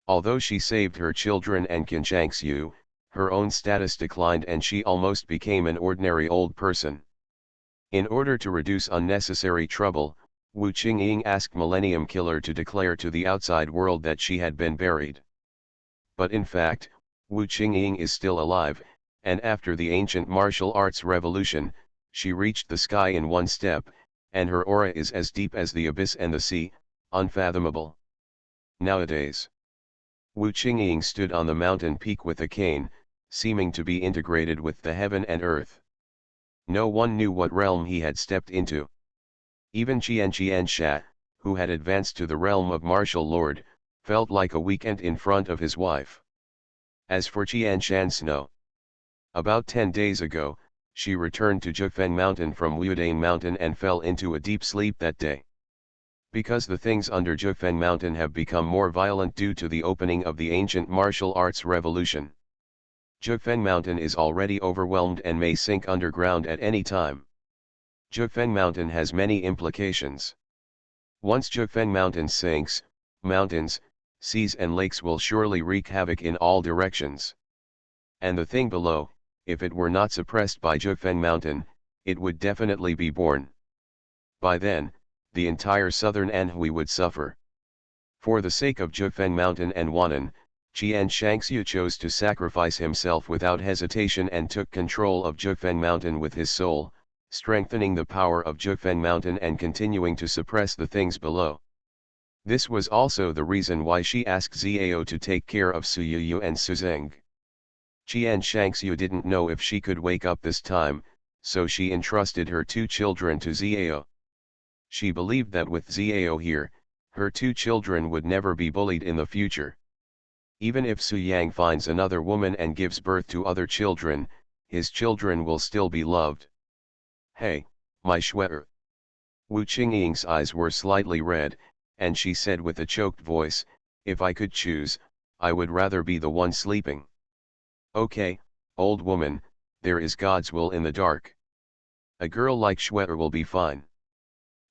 Although she saved her children and Qin Shangxiu, her own status declined and she almost became an ordinary old person. In order to reduce unnecessary trouble, Wu Qingying asked Millennium Killer to declare to the outside world that she had been buried. But in fact, Wu Qingying is still alive, and after the ancient martial arts revolution, she reached the sky in one step, and her aura is as deep as the abyss and the sea, unfathomable. Nowadays, Wu Qingying stood on the mountain peak with a cane, seeming to be integrated with the heaven and earth. No one knew what realm he had stepped into. Even Qian Sha, who had advanced to the realm of martial lord, felt like a weekend in front of his wife. As for Qian Shan Snow, about 10 days ago, she returned to Zhifeng Mountain from Wudane Mountain and fell into a deep sleep that day. Because the things under Zhifeng Mountain have become more violent due to the opening of the ancient martial arts revolution. Zhifeng Mountain is already overwhelmed and may sink underground at any time. Zhifeng Mountain has many implications. Once Zhifeng Mountain sinks, mountains, seas and lakes will surely wreak havoc in all directions. And the thing below, if it were not suppressed by Zhifeng Mountain, it would definitely be born. By then, the entire southern Anhui would suffer. For the sake of Jufeng Mountain and Wannan, Qian Shangxiu chose to sacrifice himself without hesitation and took control of Jufeng Mountain with his soul, strengthening the power of Jufeng Mountain and continuing to suppress the things below. This was also the reason why she asked Xiao to take care of Su Yuyu and Su Zeng. Qian Shangxiu didn't know if she could wake up this time, so she entrusted her two children to Xiao. She believed that with Xiao here, her two children would never be bullied in the future. Even if Su Yang finds another woman and gives birth to other children, his children will still be loved. Hey, my Shue'er. Wu Qingying's eyes were slightly red, and she said with a choked voice, if I could choose, I would rather be the one sleeping. Okay, old woman, there is God's will in the dark. A girl like Shue'er will be fine.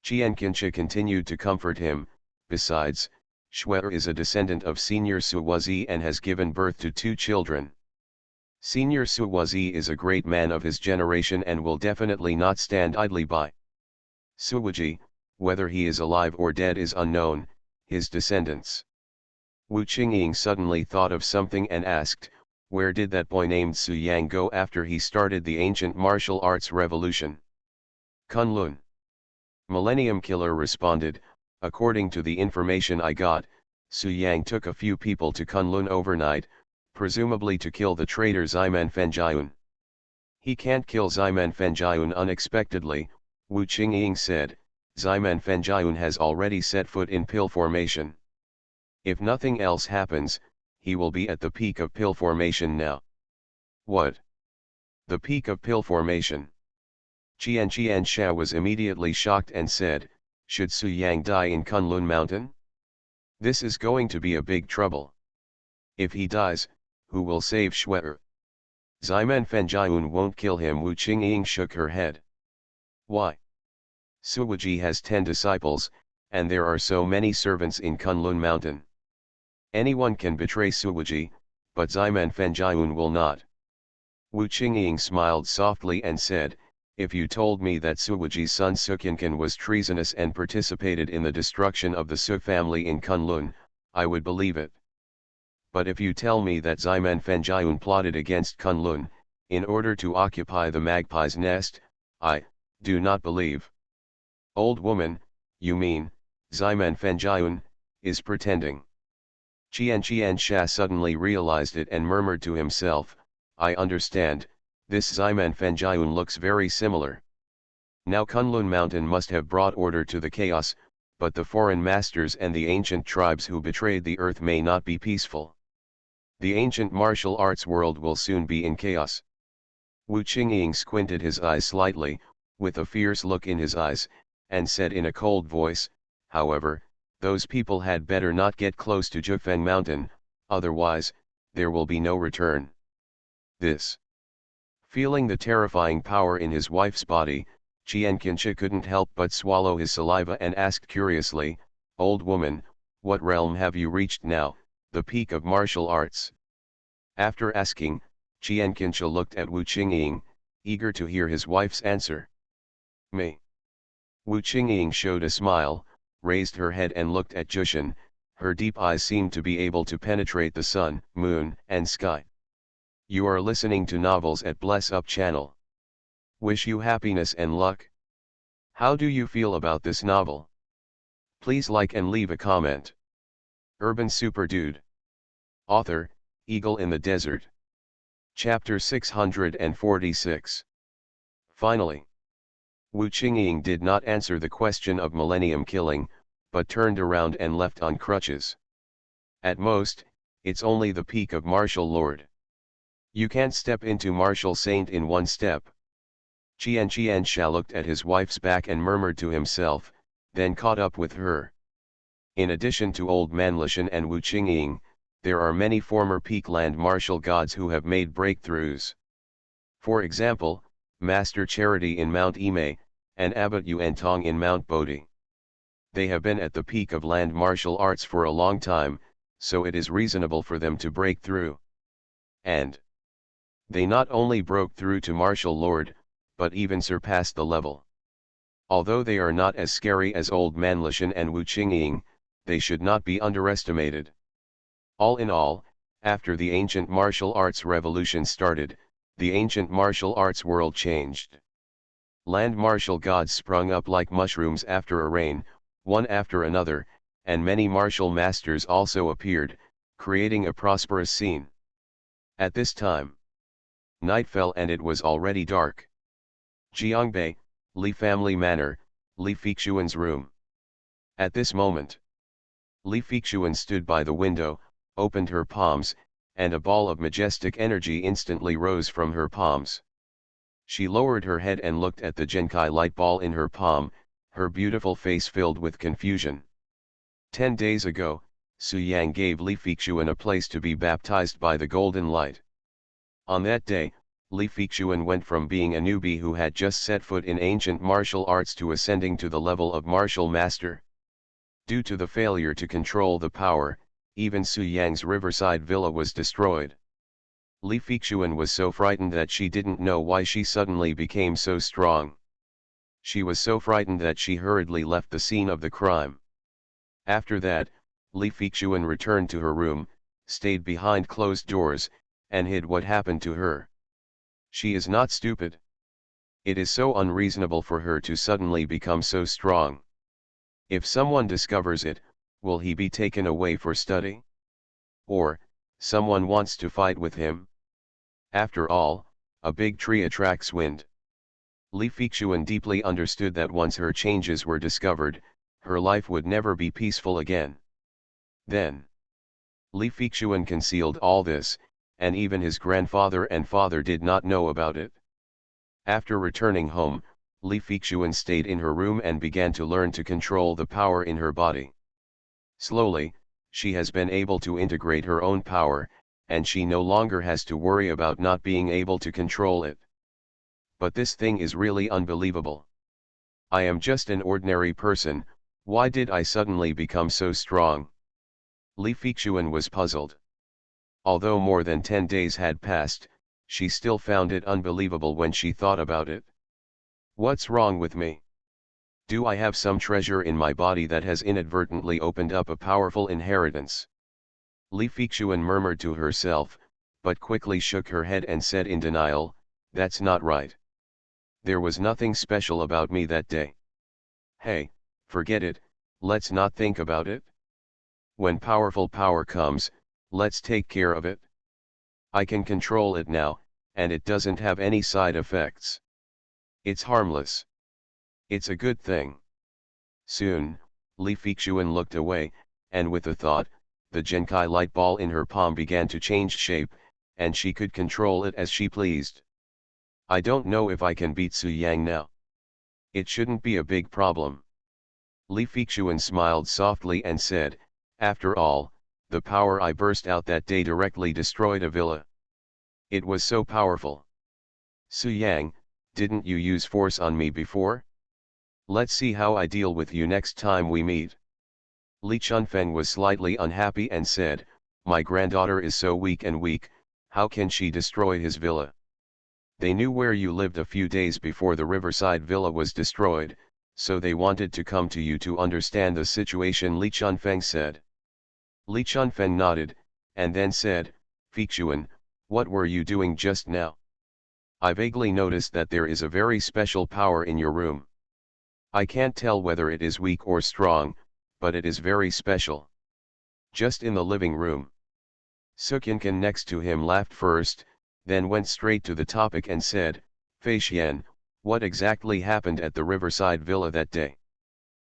Qian Qinsha continued to comfort him. Besides, Shue'er is a descendant of Senior Suwazi and has given birth to two children. Senior Suwazi is a great man of his generation and will definitely not stand idly by. Suwaji, whether he is alive or dead is unknown, his descendants. Wu Qingying suddenly thought of something and asked, where did that boy named Su Yang go after he started the ancient martial arts revolution? Kunlun. Millennium Killer responded, according to the information I got, Su Yang took a few people to Kunlun overnight, presumably to kill the traitor Ximan Fenjiun. He can't kill Ximan Fenjiun unexpectedly, Wu Qingying said. Ximan Fenjiun has already set foot in pill formation. If nothing else happens, he will be at the peak of pill formation now. What? The peak of pill formation? Qian Sha was immediately shocked and said, should Su Yang die in Kunlun Mountain? This is going to be a big trouble. If he dies, who will save Shue'er? Ximan Fenjiun won't kill him. Wu Qingying shook her head. Why? Suwaji has 10 disciples, and there are so many servants in Kunlun Mountain. Anyone can betray Suwaji, but Ximan Fenjiun will not. Wu Qingying smiled softly and said, if you told me that Suwaji's son Sukinkan was treasonous and participated in the destruction of the Su family in Kunlun, I would believe it. But if you tell me that Ximan Fenjiun plotted against Kunlun, in order to occupy the magpie's nest, I do not believe. Old woman, you mean, Ximan Fenjiun is pretending. Qian Sha suddenly realized it and murmured to himself, I understand, this Ximan Fenjiun looks very similar. Now Kunlun Mountain must have brought order to the chaos, but the foreign masters and the ancient tribes who betrayed the earth may not be peaceful. The ancient martial arts world will soon be in chaos. Wu Qingying squinted his eyes slightly, with a fierce look in his eyes, and said in a cold voice, however, those people had better not get close to Jufeng Mountain, otherwise, there will be no return. This. Feeling the terrifying power in his wife's body, Qian Qinsha couldn't help but swallow his saliva and asked curiously, old woman, what realm have you reached now, the peak of martial arts? After asking, Qian Qinsha looked at Wu Qingying, eager to hear his wife's answer. Me. Wu Qingying showed a smile, raised her head and looked at Jushin. Her deep eyes seemed to be able to penetrate the sun, moon, and sky. You are listening to novels at Bless Up channel. Wish you happiness and luck. How do you feel about this novel? Please like and leave a comment. Urban Super Dude. Author, Eagle in the Desert. Chapter 646. Finally. Wu Qingying did not answer the question of millennium killing, but turned around and left on crutches. At most, it's only the peak of martial lord. You can't step into martial saint in one step. Qian Sha looked at his wife's back and murmured to himself, then caught up with her. In addition to Old Man Lishan and Wu Qingying, there are many former peak land martial gods who have made breakthroughs. For example, Master Charity in Mount Imei, and Abbot Yuantong in Mount Bodhi. They have been at the peak of land martial arts for a long time, so it is reasonable for them to break through. And they not only broke through to martial lord, but even surpassed the level. Although they are not as scary as Old Man Lishan and Wu Qingying, they should not be underestimated. All in all, after the ancient martial arts revolution started, the ancient martial arts world changed. Land martial gods sprung up like mushrooms after a rain, one after another, and many martial masters also appeared, creating a prosperous scene. At this time, night fell and it was already dark. Jiangbei, Li family manor, Li Fixuan's room. At this moment, Li Fixuan stood by the window, opened her palms, and a ball of majestic energy instantly rose from her palms. She lowered her head and looked at the Genkai light ball in her palm, her beautiful face filled with confusion. 10 days ago, Su Yang gave Li Fixuan a place to be baptized by the golden light. On that day, Li Fixuan went from being a newbie who had just set foot in ancient martial arts to ascending to the level of martial master. Due to the failure to control the power, even Su Yang's riverside villa was destroyed. Li Fixuan was so frightened that she didn't know why she suddenly became so strong. She was so frightened that she hurriedly left the scene of the crime. After that, Li Fixuan returned to her room, stayed behind closed doors, and hid what happened to her. She is not stupid. It is so unreasonable for her to suddenly become so strong. If someone discovers it, will he be taken away for study? Or, someone wants to fight with him? After all, a big tree attracts wind. Li Fixuan deeply understood that once her changes were discovered, her life would never be peaceful again. Then, Li Fixuan concealed all this, and even his grandfather and father did not know about it. After returning home, Li Fixuan stayed in her room and began to learn to control the power in her body. Slowly, she has been able to integrate her own power, and she no longer has to worry about not being able to control it. But this thing is really unbelievable. I am just an ordinary person, why did I suddenly become so strong? Li Fixuan was puzzled. Although more than 10 days had passed, she still found it unbelievable when she thought about it. What's wrong with me? Do I have some treasure in my body that has inadvertently opened up a powerful inheritance? Li Fixuan murmured to herself, but quickly shook her head and said in denial, "That's not right. There was nothing special about me that day. Hey, forget it, let's not think about it. When powerful power comes, let's take care of it. I can control it now, and it doesn't have any side effects. It's harmless. It's a good thing." Soon, Li Fixuan looked away, and with a thought, the Genkai light ball in her palm began to change shape, and she could control it as she pleased. I don't know if I can beat Su Yang now. It shouldn't be a big problem. Li Fixuan smiled softly and said, "After all, the power I burst out that day directly destroyed a villa. It was so powerful. Su Yang, didn't you use force on me before? Let's see how I deal with you next time we meet." Li Chunfeng was slightly unhappy and said, "My granddaughter is so weak, how can she destroy his villa? They knew where you lived a few days before the riverside villa was destroyed, so they wanted to come to you to understand the situation," Li Chunfeng said. Li Chunfeng nodded, and then said, "Fixuan, what were you doing just now? I vaguely noticed that there is a very special power in your room. I can't tell whether it is weak or strong, but it is very special." Just in the living room, Sukinkan next to him laughed first, then went straight to the topic and said, "Fei Xian, what exactly happened at the riverside villa that day?"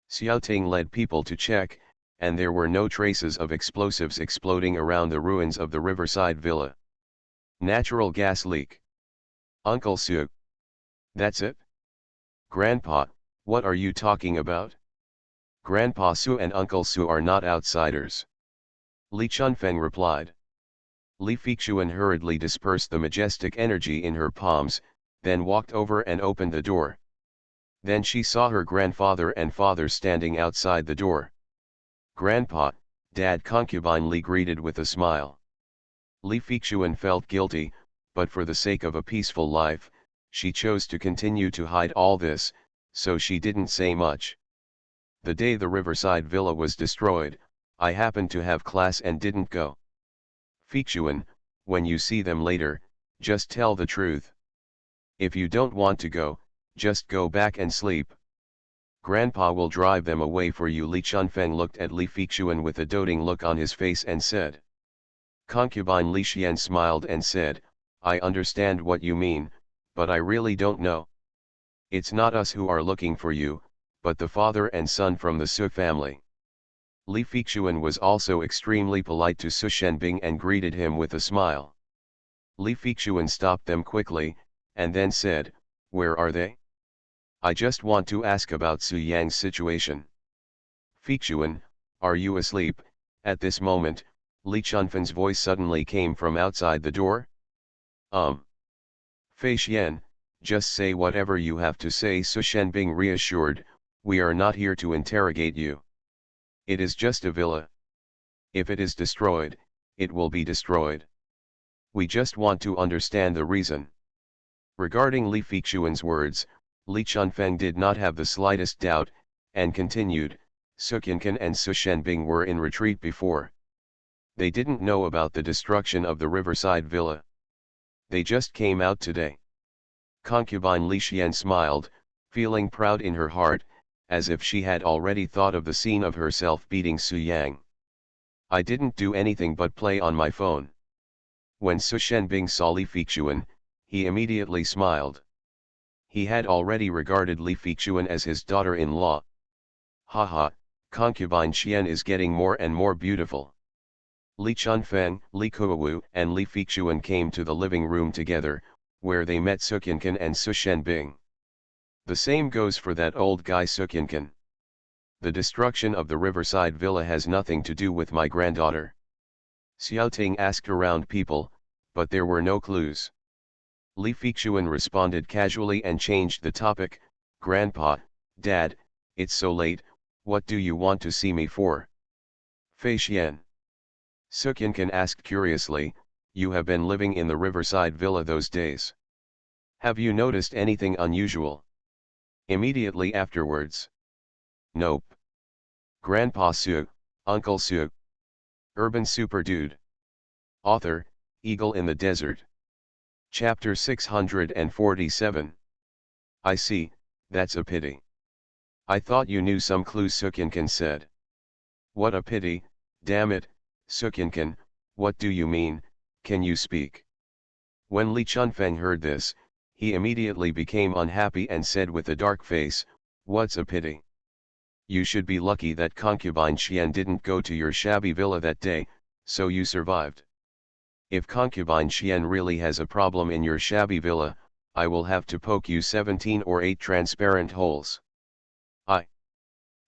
Xiaoting led people to check, and there were no traces of explosives exploding around the ruins of the riverside villa. Natural gas leak. Uncle Su. That's it? Grandpa, what are you talking about? Grandpa Su and Uncle Su are not outsiders. Li Chunfeng replied. Li Fixuan hurriedly dispersed the majestic energy in her palms, then walked over and opened the door. Then she saw her grandfather and father standing outside the door. "Grandpa, Dad," concubine Li greeted with a smile. Li Fixuan felt guilty, but for the sake of a peaceful life, she chose to continue to hide all this, so she didn't say much. The day the riverside villa was destroyed, I happened to have class and didn't go. Feichuan, when you see them later, just tell the truth. If you don't want to go, just go back and sleep. Grandpa will drive them away for you. Li Chunfeng looked at Li Feichuan with a doting look on his face and said. Concubine Li Xian smiled and said, I understand what you mean, but I really don't know. It's not us who are looking for you, but the father and son from the Su family. Li Feichuan was also extremely polite to Su Shenbing and greeted him with a smile. Li Feichuan stopped them quickly, and then said, Where are they? I just want to ask about Su Yang's situation. Feichuan, are you asleep? At this moment, Li Chunfen's voice suddenly came from outside the door. Fei Xian, just say whatever you have to say. Su Shenbing reassured, we are not here to interrogate you. It is just a villa. If it is destroyed, it will be destroyed. We just want to understand the reason. Regarding Li Feichuan's words, Li Chunfeng did not have the slightest doubt, and continued, Su Qianqian and Su Shenbing were in retreat before. They didn't know about the destruction of the riverside villa. They just came out today. Concubine Li Xian smiled, feeling proud in her heart, as if she had already thought of the scene of herself beating Su Yang. I didn't do anything but play on my phone. When Su Shenbing saw Li Feichuan, he immediately smiled. He had already regarded Li Feichuan as his daughter-in-law. Haha, concubine Xian is getting more and more beautiful. Li Chunfeng, Li Kuowu and Li Feichuan came to the living room together, where they met Su Qianqian and Su Shenbing. The same goes for that old guy Su Qianqian. The destruction of the riverside villa has nothing to do with my granddaughter. Xiaoting asked around people, but there were no clues. Li Feichuan responded casually and changed the topic, Grandpa, Dad, it's so late, what do you want to see me for? Fei Xian. Su Qianqian asked curiously, you have been living in the riverside villa those days. Have you noticed anything unusual? Immediately afterwards. Nope. Grandpa Su, Uncle Su. Urban Super Dude. Author, Eagle in the Desert. Chapter 647. I see, that's a pity. I thought you knew some clues, Su Qianqian said. What a pity, damn it, Su Qianqian, what do you mean, can you speak? When Li Chunfeng heard this, he immediately became unhappy and said with a dark face, what's a pity? You should be lucky that concubine Xian didn't go to your shabby villa that day, so you survived. If concubine Xian really has a problem in your shabby villa, I will have to poke you 17 or 8 transparent holes.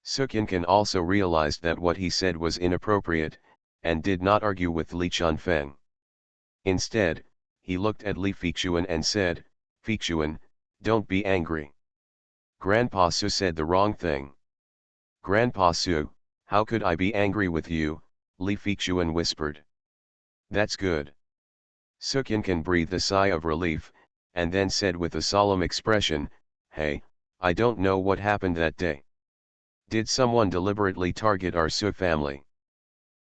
Su Qianqian also realized that what he said was inappropriate, and did not argue with Li Chunfeng. Instead, he looked at Li Feichuan and said, Feichuan, don't be angry. Grandpa Su said the wrong thing. Grandpa Su, how could I be angry with you? Li Feichuan whispered. That's good. Su Qianqian breathed a sigh of relief, and then said with a solemn expression, hey, I don't know what happened that day. Did someone deliberately target our Su family?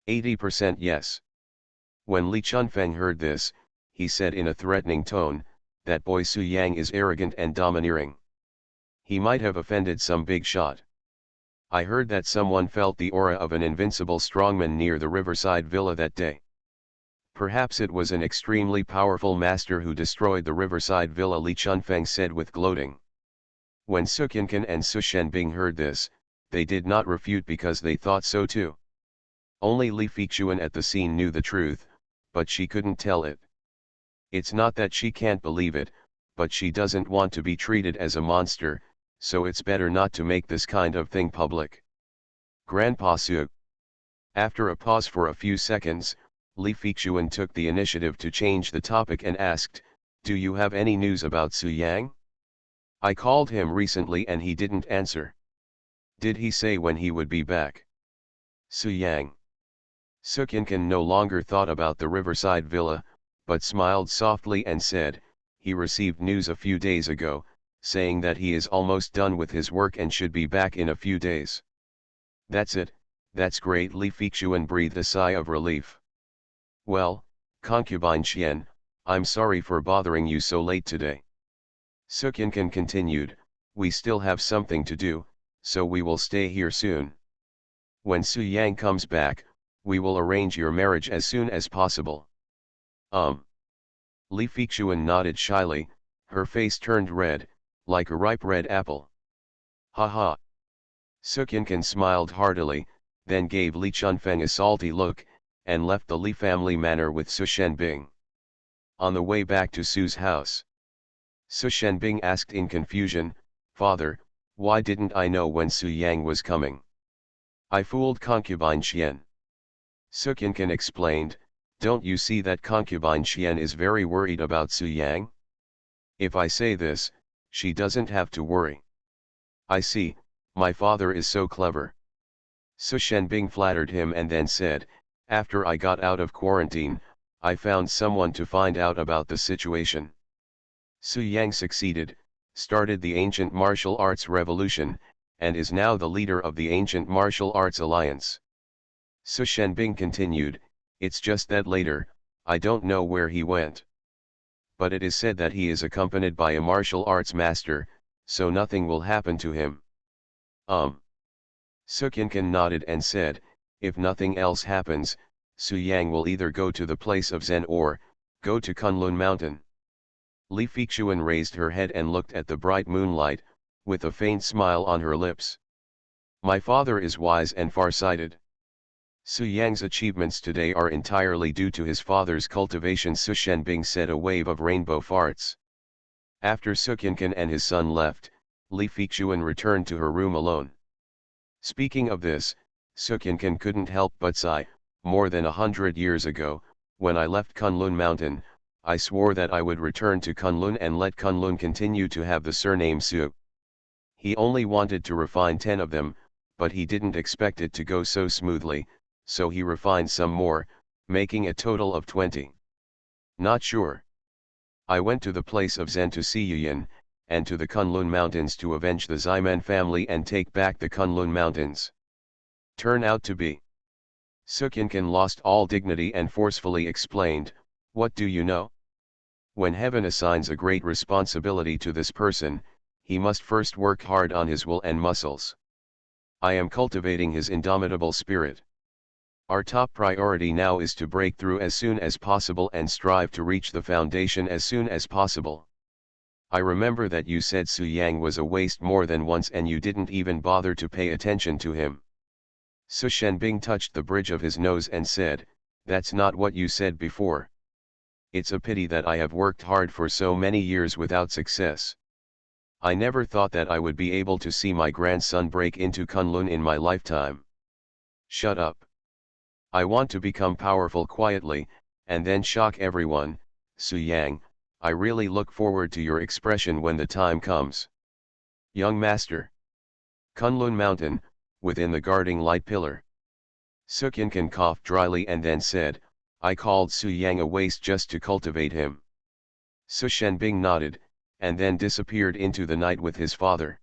80% yes. When Li Chunfeng heard this, he said in a threatening tone, that boy Su Yang is arrogant and domineering. He might have offended some big shot. I heard that someone felt the aura of an invincible strongman near the riverside villa that day. Perhaps it was an extremely powerful master who destroyed the riverside villa, Li Chunfeng said with gloating. When Su Qianqian and Su Shenbing heard this, they did not refute because they thought so too. Only Li Feichuan at the scene knew the truth, but she couldn't tell it. It's not that she can't believe it, but she doesn't want to be treated as a monster, so it's better not to make this kind of thing public. Grandpa Su. After a pause for a few seconds, Li Feichuan took the initiative to change the topic and asked, do you have any news about Su Yang? I called him recently and he didn't answer. Did he say when he would be back? Su Yang. Su Qianqian no longer thought about the riverside villa, but smiled softly and said, he received news a few days ago, saying that he is almost done with his work and should be back in a few days. That's it, that's great. Li Feixuan breathed a sigh of relief. Well, concubine Qian, I'm sorry for bothering you so late today. Su Qianqian continued, we still have something to do, so we will stay here soon. When Su Yang comes back, we will arrange your marriage as soon as possible. Li Feixuan nodded shyly, her face turned red, like a ripe red apple. Ha ha. Su Qianqian smiled heartily, then gave Li Chunfeng a salty look, and left the Li family manor with Su Shenbing. On the way back to Su's house, Su Shenbing asked in confusion, Father, why didn't I know when Su Yang was coming? I fooled concubine Qian. Su Qianqian explained, don't you see that concubine Qian is very worried about Su Yang? If I say this, she doesn't have to worry. I see, my father is so clever. Su Shenbing flattered him and then said, after I got out of quarantine, I found someone to find out about the situation. Su Yang succeeded, started the ancient martial arts revolution, and is now the leader of the ancient martial arts alliance. Su Shenbing continued, it's just that later, I don't know where he went. But it is said that he is accompanied by a martial arts master, so nothing will happen to him. Su Qianqian nodded and said, if nothing else happens, Su Yang will either go to the place of Zen or, go to Kunlun Mountain. Li Feixuan raised her head and looked at the bright moonlight, with a faint smile on her lips. My father is wise and far-sighted. Su Yang's achievements today are entirely due to his father's cultivation. Su Shenbing said, a wave of rainbow farts. After Su Qianqian and his son left, Li Feixuan returned to her room alone. Speaking of this, Su Qianqian couldn't help but sigh. More than 100 years ago, when I left Kunlun Mountain, I swore that I would return to Kunlun and let Kunlun continue to have the surname Su. He only wanted to refine 10 of them, but he didn't expect it to go so smoothly, so he refined some more, making a total of 20. Not sure. I went to the place of Zen to see Yuyan, and to the Kunlun Mountains to avenge the Ximen family and take back the Kunlun Mountains. Turn out to be. Su Qianqian lost all dignity and forcefully explained, what do you know? When heaven assigns a great responsibility to this person, he must first work hard on his will and muscles. I am cultivating his indomitable spirit. Our top priority now is to break through as soon as possible and strive to reach the foundation as soon as possible. I remember that you said Su Yang was a waste more than once and you didn't even bother to pay attention to him. Su Shenbing touched the bridge of his nose and said, that's not what you said before. It's a pity that I have worked hard for so many years without success. I never thought that I would be able to see my grandson break into Kunlun in my lifetime. Shut up. I want to become powerful quietly, and then shock everyone. Su Yang, I really look forward to your expression when the time comes. Young master. Kunlun Mountain, within the guarding light pillar. Su Qianqian coughed dryly and then said, I called Su Yang a waste just to cultivate him. Su Shenbing nodded, and then disappeared into the night with his father.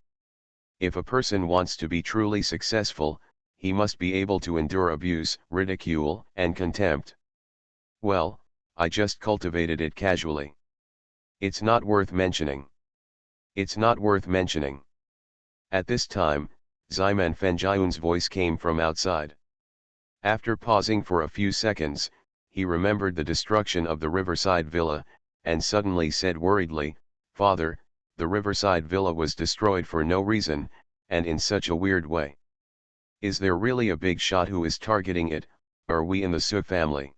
If a person wants to be truly successful, he must be able to endure abuse, ridicule, and contempt. Well, I just cultivated it casually. It's not worth mentioning. It's not worth mentioning. At this time, Ximen Fenjian's voice came from outside. After pausing for a few seconds, he remembered the destruction of the riverside villa, and suddenly said worriedly, Father, the riverside villa was destroyed for no reason, and in such a weird way. Is there really a big shot who is targeting it? Are we in the Su family?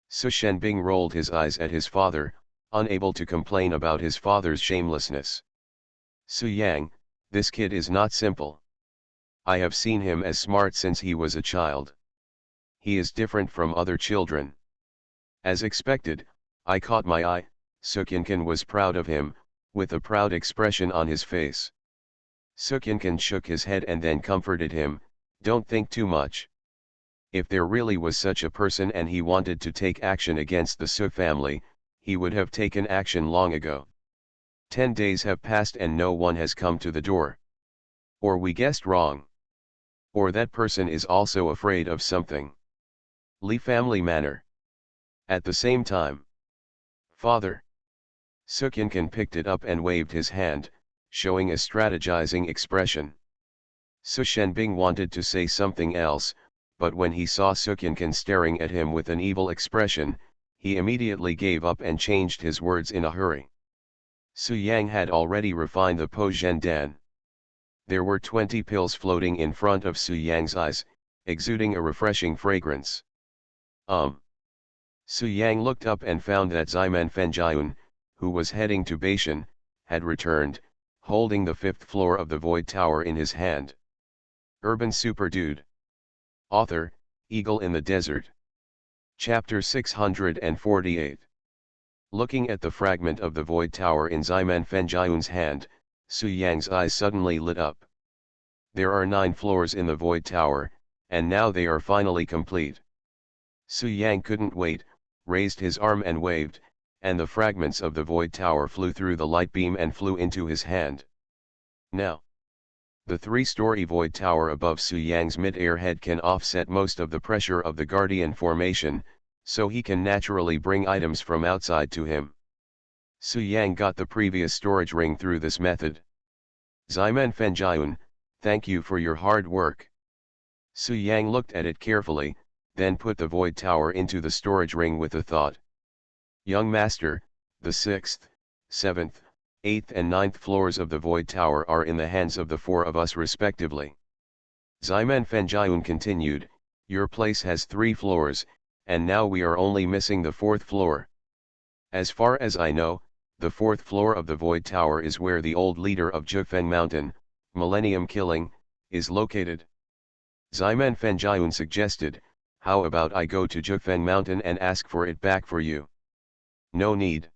Su Shenbing rolled his eyes at his father, unable to complain about his father's shamelessness. Su Yang, this kid is not simple. I have seen him as smart since he was a child. He is different from other children. As expected, I caught my eye. Su Qianqian was proud of him, with a proud expression on his face. Su Qianqian shook his head and then comforted him, don't think too much. If there really was such a person and he wanted to take action against the Su family, he would have taken action long ago. 10 days have passed and no one has come to the door. Or we guessed wrong. Or that person is also afraid of something. Lee family manner. At the same time. Father. Sukyankin picked it up and waved his hand, showing a strategizing expression. Su Shenbing wanted to say something else, but when he saw Sukyankin staring at him with an evil expression, he immediately gave up and changed his words in a hurry. Su Yang had already refined the Po Zhen Dan. There were 20 pills floating in front of Su Yang's eyes, exuding a refreshing fragrance. Su Yang looked up and found that Ximen Fenjian, who was heading to Beishan, had returned, holding the 5th floor of the Void Tower in his hand. Urban Super Dude. Author, Eagle in the Desert. Chapter 648. Looking at the fragment of the Void Tower in Ximen Fenjian's hand, Su Yang's eyes suddenly lit up. There are 9 floors in the Void Tower, and now they are finally complete. Su Yang couldn't wait, raised his arm and waved, and the fragments of the Void Tower flew through the light beam and flew into his hand. Now, the 3-story Void Tower above Su Yang's mid-air head can offset most of the pressure of the Guardian formation, so he can naturally bring items from outside to him. Su Yang got the previous storage ring through this method. Ximen Fenjian, thank you for your hard work. Su Yang looked at it carefully, then put the Void Tower into the storage ring with a thought. Young master, the 6th, 7th, 8th and 9th floors of the Void Tower are in the hands of the 4 of us respectively. Ximen Fenjian continued, your place has 3 floors, and now we are only missing the 4th floor. As far as I know, the 4th floor of the Void Tower is where the old leader of Jufeng Mountain, Millennium Killing, is located. Ximen Fenjian suggested, how about I go to Jufeng Mountain and ask for it back for you? No need.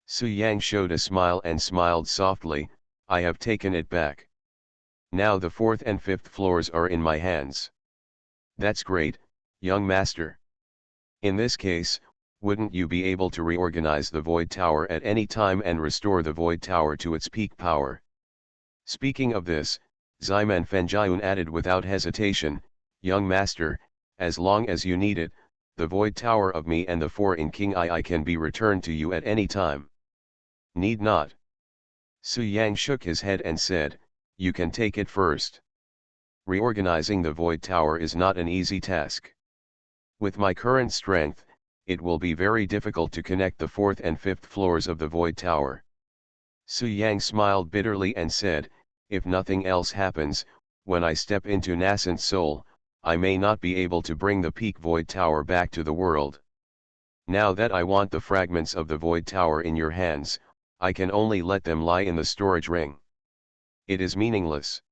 Su Yang showed a smile and smiled softly, I have taken it back. Now the 4th and 5th floors are in my hands. That's great, young master. In this case, wouldn't you be able to reorganize the Void Tower at any time and restore the Void Tower to its peak power? Speaking of this, Ximen Fenjian added without hesitation, young master, as long as you need it, the Void Tower of me and the 4 in King I can be returned to you at any time. Need not. Su Yang shook his head and said, you can take it first. Reorganizing the Void Tower is not an easy task. With my current strength, it will be very difficult to connect the 4th and 5th floors of the Void Tower. Su Yang smiled bitterly and said, if nothing else happens, when I step into nascent soul, I may not be able to bring the peak Void Tower back to the world. Now that I want the fragments of the Void Tower in your hands, I can only let them lie in the storage ring. It is meaningless.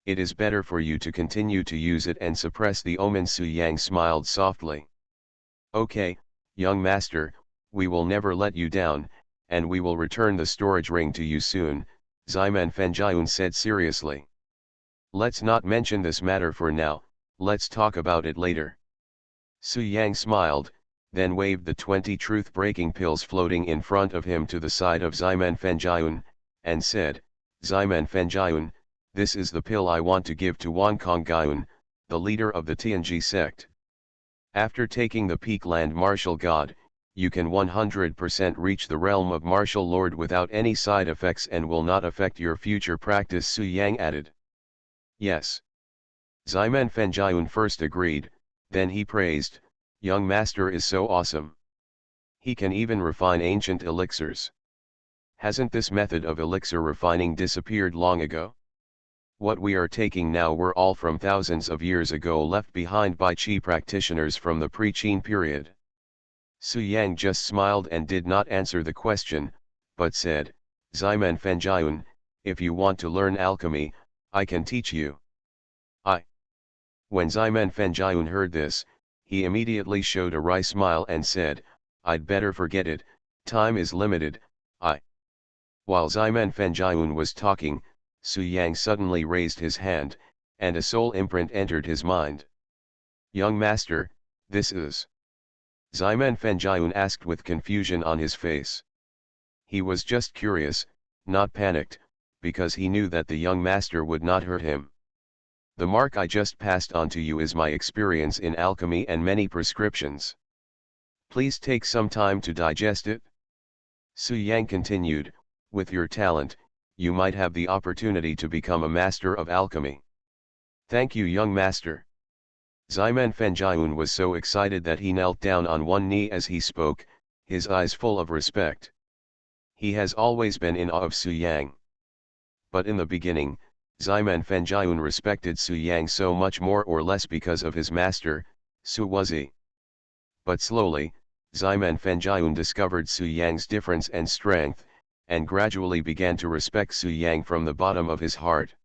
It is better for you to continue to use it and suppress the omen. Su Yang smiled softly. Okay, young master, we will never let you down, and we will return the storage ring to you soon, Ximen Fenjian said seriously. Let's not mention this matter for now, let's talk about it later. Su Yang smiled, then waved the 20 truth-breaking pills floating in front of him to the side of Ximen Fenjian, and said, Ximen Fenjian, this is the pill I want to give to Wankong Gyun, the leader of the Tianji sect. After taking the peak land martial god, you can 100% reach the realm of martial lord without any side effects and will not affect your future practice, Su Yang added. Yes. Ximen Fenjian first agreed, then he praised, young master is so awesome. He can even refine ancient elixirs. Hasn't this method of elixir refining disappeared long ago? What we are taking now were all from thousands of years ago left behind by Qi practitioners from the pre-Qin period. Su Yang just smiled and did not answer the question, but said, Ximen Fenjian, if you want to learn alchemy, I can teach you. When Ximen Fenjian heard this, he immediately showed a wry smile and said, I'd better forget it, time is limited, While Ximen Fenjian was talking, Su Yang suddenly raised his hand, and a soul imprint entered his mind. Young master, this is... Ximen Fenjian asked with confusion on his face. He was just curious, not panicked, because he knew that the young master would not hurt him. The mark I just passed on to you is my experience in alchemy and many prescriptions. Please take some time to digest it. Su Yang continued, with your talent, you might have the opportunity to become a master of alchemy. Thank you, young master. Ximen Fenjiun was so excited that he knelt down on one knee as he spoke, his eyes full of respect. He has always been in awe of Su Yang. But in the beginning, Ximen Fenjiun respected Su Yang so much more or less because of his master, Su Wuzi. But slowly, Ximen Fenjiun discovered Su Yang's difference and strength, and gradually began to respect Su Yang from the bottom of his heart.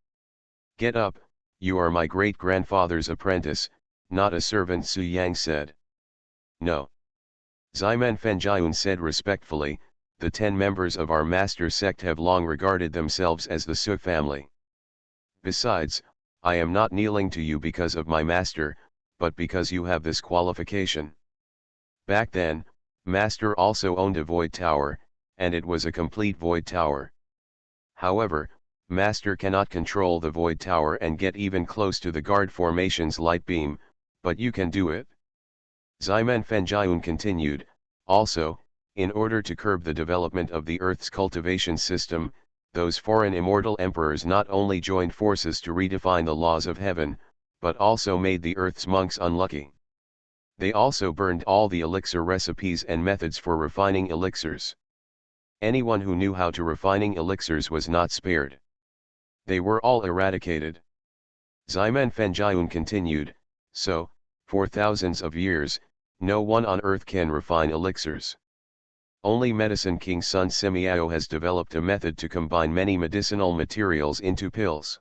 Get up, you are my great-grandfather's apprentice, not a servant, Su Yang said. No. Ximen Fenjiun said respectfully, the 10 members of our master sect have long regarded themselves as the Su family. Besides, I am not kneeling to you because of my master, but because you have this qualification. Back then, master also owned a void tower, and it was a complete void tower. However, master cannot control the void tower and get even close to the guard formation's light beam, but you can do it. Ximen Fenjiun continued, also, in order to curb the development of the Earth's cultivation system, those foreign immortal emperors not only joined forces to redefine the laws of heaven, but also made the Earth's monks unlucky. They also burned all the elixir recipes and methods for refining elixirs. Anyone who knew how to refining elixirs was not spared. They were all eradicated. Ximen Fenjiun continued, so, for thousands of years, no one on earth can refine elixirs. Only Medicine King Sun Simiao has developed a method to combine many medicinal materials into pills.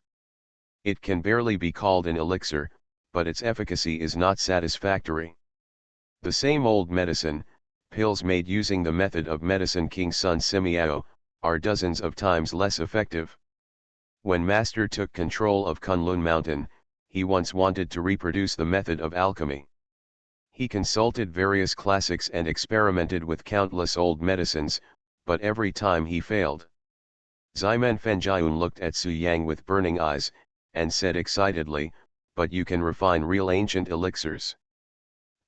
It can barely be called an elixir, but its efficacy is not satisfactory. The same old medicine, pills made using the method of Medicine King Sun Simiao, are dozens of times less effective. When Master took control of Kunlun Mountain, he once wanted to reproduce the method of alchemy. He consulted various classics and experimented with countless old medicines, but every time he failed. Ximen Fenjiun looked at Su Yang with burning eyes, and said excitedly, but you can refine real ancient elixirs.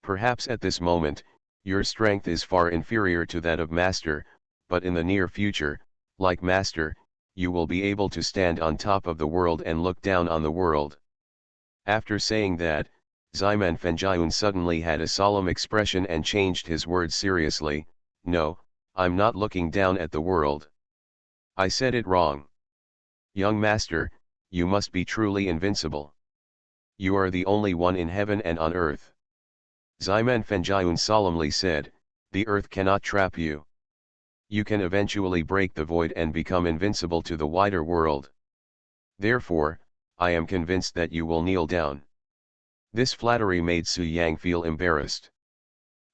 Perhaps at this moment, your strength is far inferior to that of Master, but in the near future, like Master, you will be able to stand on top of the world and look down on the world. After saying that, Ximen Fenjiun suddenly had a solemn expression and changed his words seriously, no, I'm not looking down at the world. I said it wrong. Young Master, you must be truly invincible. You are the only one in heaven and on earth. Ximen Fenjiun solemnly said, the earth cannot trap you. You can eventually break the void and become invincible to the wider world. Therefore, I am convinced that you will kneel down. This flattery made Su Yang feel embarrassed.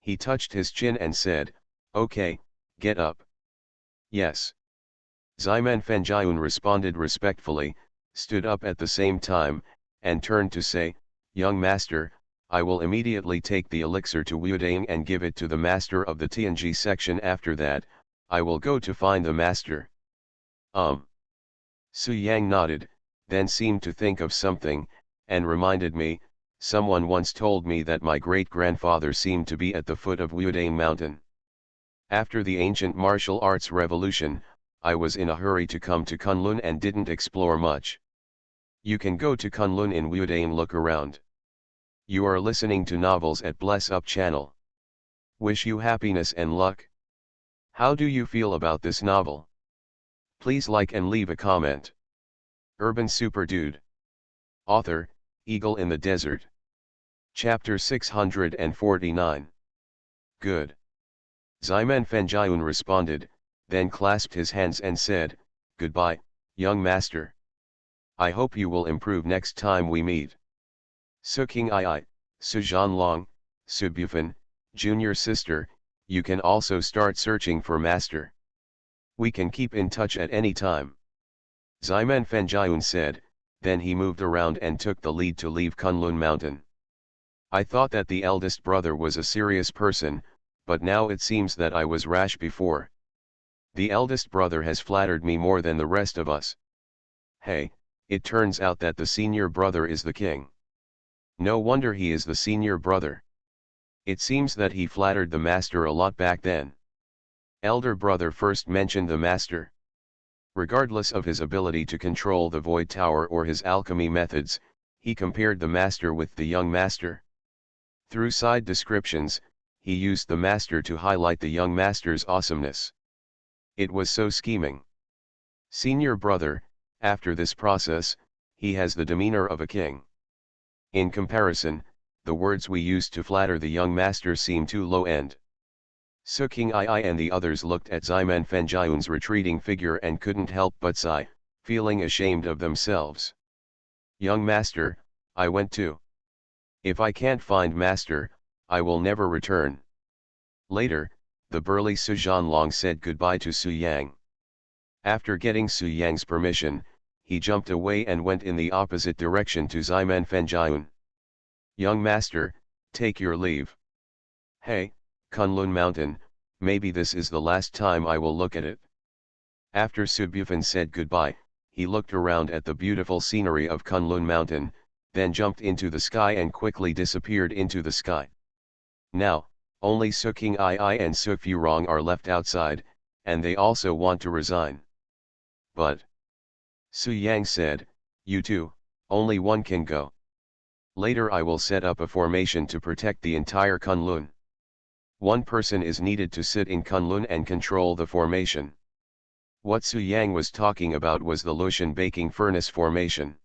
He touched his chin and said, okay, get up. Yes. Ximen Fenjiun responded respectfully, stood up at the same time, and turned to say, young master, I will immediately take the elixir to Wudang and give it to the master of the Tianji section. After that, I will go to find the master. Su Yang nodded, then seemed to think of something, and reminded me, someone once told me that my great-grandfather seemed to be at the foot of Wudang Mountain. After the ancient martial arts revolution, I was in a hurry to come to Kunlun and didn't explore much. You can go to Kunlun in Wudang, look around. You are listening to novels at Bless Up channel. Wish you happiness and luck. How do you feel about this novel? Please like and leave a comment. Urban Super Dude. Author, Eagle in the Desert. Chapter 649. Good. Ximen Fenjiun responded, then clasped his hands and said, goodbye, young master. I hope you will improve next time we meet. Su King Ai, Su Zhanlong, Su Bufan, junior sister, you can also start searching for master. We can keep in touch at any time. Ximen Fenjiun said, then he moved around and took the lead to leave Kunlun Mountain. I thought that the eldest brother was a serious person, but now it seems that I was rash before. The eldest brother has flattered me more than the rest of us. Hey, it turns out that the senior brother is the king. No wonder he is the senior brother. It seems that he flattered the master a lot back then. Elder brother first mentioned the master. Regardless of his ability to control the void tower or his alchemy methods, he compared the master with the young master. Through side descriptions, he used the master to highlight the young master's awesomeness. It was so scheming. Senior brother, after this process, he has the demeanor of a king. In comparison, the words we used to flatter the young master seem too low-end. Su King Ai and the others looked at Ximen Fenjian's retreating figure and couldn't help but sigh, feeling ashamed of themselves. Young master, I went too. If I can't find master, I will never return. Later, the burly Su Zhanlong said goodbye to Su Yang. After getting Su Yang's permission, he jumped away and went in the opposite direction to Ximen Fenjian. Young master, take your leave. Hey, Kunlun Mountain, maybe this is the last time I will look at it. After Su Bufan said goodbye, he looked around at the beautiful scenery of Kunlun Mountain, then jumped into the sky and quickly disappeared into the sky. Now, only Su King Ai and Su Furong are left outside, and they also want to resign. But Su Yang said, you two, only one can go. Later I will set up a formation to protect the entire Kunlun. One person is needed to sit in Kunlun and control the formation. What Su Yang was talking about was the Lushan baking furnace formation.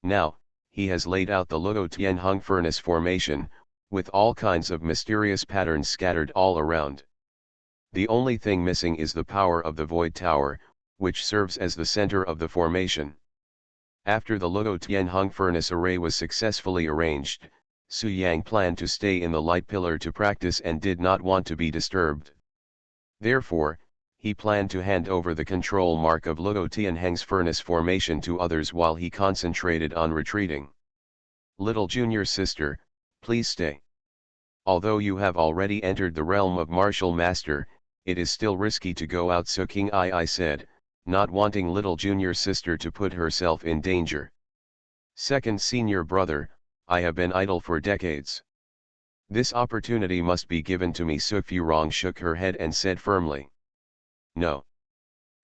Now, he has laid out the Luo Tianheng furnace formation, with all kinds of mysterious patterns scattered all around. The only thing missing is the power of the Void Tower, which serves as the center of the formation. After the Luo Tianheng furnace array was successfully arranged, Su Yang planned to stay in the light pillar to practice and did not want to be disturbed. Therefore, he planned to hand over the control mark of Luo Tianheng's furnace formation to others while he concentrated on retreating. Little junior sister, please stay. Although you have already entered the realm of martial master, it is still risky to go out, Su King Ai said, not wanting little junior sister to put herself in danger. Second senior brother, I have been idle for decades. This opportunity must be given to me. Su Furong shook her head and said firmly. No.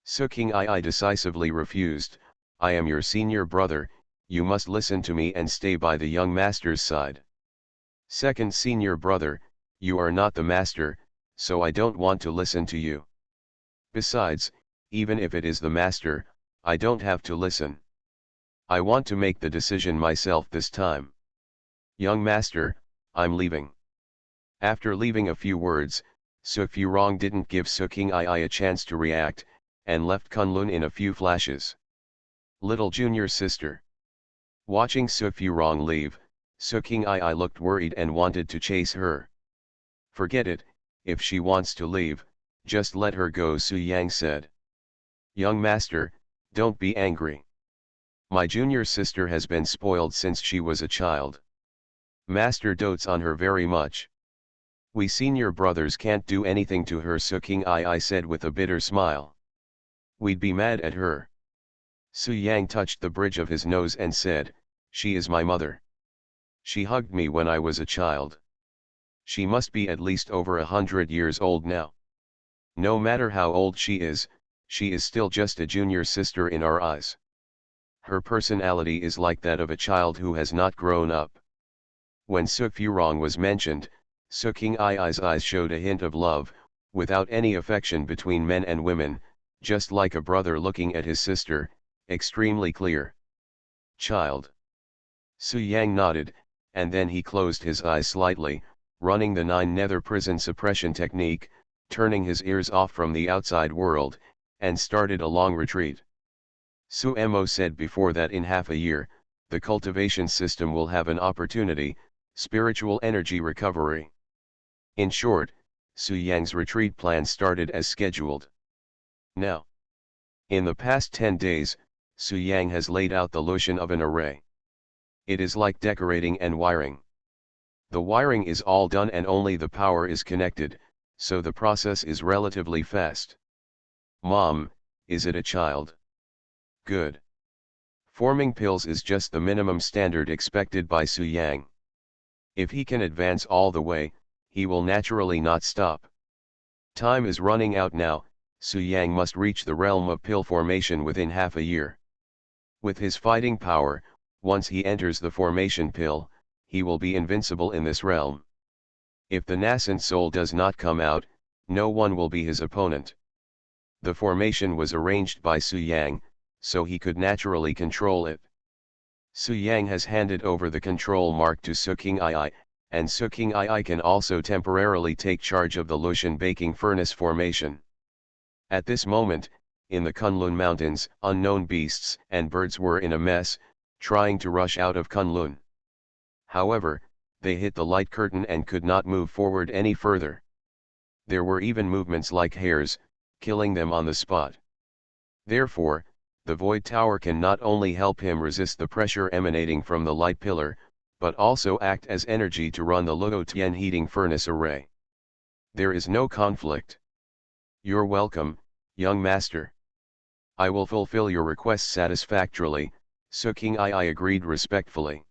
Su King Ai decisively refused, I am your senior brother, you must listen to me and stay by the young master's side. Second senior brother, you are not the master, so I don't want to listen to you. Besides, even if it is the master, I don't have to listen. I want to make the decision myself this time. Young master, I'm leaving. After leaving a few words, Su Furong didn't give Su King Ai a chance to react, and left Kunlun in a few flashes. Little junior sister. Watching Su Furong leave, Su King Ai looked worried and wanted to chase her. Forget it, if she wants to leave, just let her go, Su Yang said. Young master, don't be angry. My junior sister has been spoiled since she was a child. Master dotes on her very much. We senior brothers can't do anything to her, Su King Ai said with a bitter smile. We'd be mad at her. Su Yang touched the bridge of his nose and said, she is my mother. She hugged me when I was a child. She must be at least over 100 years old now. No matter how old she is still just a junior sister in our eyes. Her personality is like that of a child who has not grown up. When Su Furong was mentioned, Su King Ai's eyes showed a hint of love, without any affection between men and women, just like a brother looking at his sister, extremely clear. Child. Su Yang nodded, and then he closed his eyes slightly, running the 9 nether prison suppression technique, turning his ears off from the outside world, and started a long retreat. Su Mo said before that in half a year, the cultivation system will have an opportunity, spiritual energy recovery. In short, Su Yang's retreat plan started as scheduled. Now, in the past 10 days, Su Yang has laid out the Lushan of an array. It is like decorating and wiring. The wiring is all done and only the power is connected, so the process is relatively fast. Mom, is it a child? Good. Forming pills is just the minimum standard expected by Su Yang. If he can advance all the way, he will naturally not stop. Time is running out now. Su Yang must reach the realm of pill formation within half a year. With his fighting power, once he enters the formation pill, he will be invincible in this realm. If the nascent soul does not come out, no one will be his opponent. The formation was arranged by Su Yang, so he could naturally control it. Su Yang has handed over the control mark to Su King Ai, and Su King Ai can also temporarily take charge of the Lushan baking furnace formation. At this moment, in the Kunlun Mountains, unknown beasts and birds were in a mess, trying to rush out of Kunlun. However, they hit the light curtain and could not move forward any further. There were even movements like hares, killing them on the spot. Therefore, the Void Tower can not only help him resist the pressure emanating from the light pillar, but also act as energy to run the Luo Tian heating furnace array. There is no conflict. You're welcome, young master. I will fulfill your request satisfactorily, Su King Ai agreed respectfully.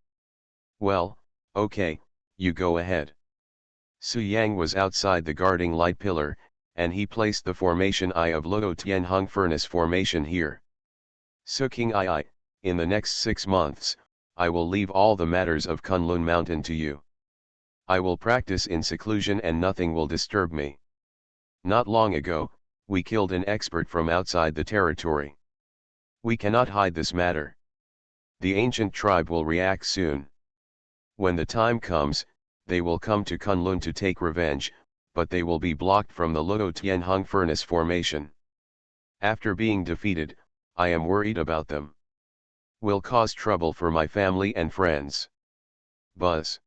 Well, okay, you go ahead. Su Yang was outside the guarding light pillar, and he placed the formation eye of Luo Tian Hung furnace formation here. Su King Ai, in the next 6 months, I will leave all the matters of Kunlun Mountain to you. I will practice in seclusion and nothing will disturb me. Not long ago, we killed an expert from outside the territory. We cannot hide this matter. The ancient tribe will react soon. When the time comes, they will come to Kunlun to take revenge, but they will be blocked from the Luo Tian Hung furnace formation. After being defeated, I am worried about them. Will cause trouble for my family and friends. Buzz.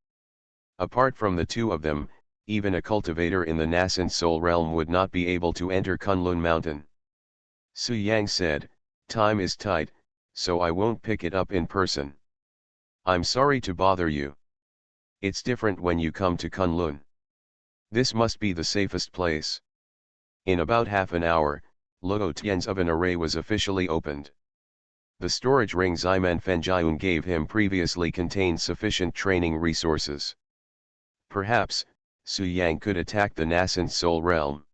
Apart from the two of them, even a cultivator in the nascent soul realm would not be able to enter Kunlun Mountain. Su Yang said, time is tight, so I won't pick it up in person. I'm sorry to bother you. It's different when you come to Kunlun. This must be the safest place. In about half an hour, Luo Tian's oven array was officially opened. The storage ring Ximan Fenjiun gave him previously contained sufficient training resources. Perhaps, Su Yang could attack the nascent soul realm.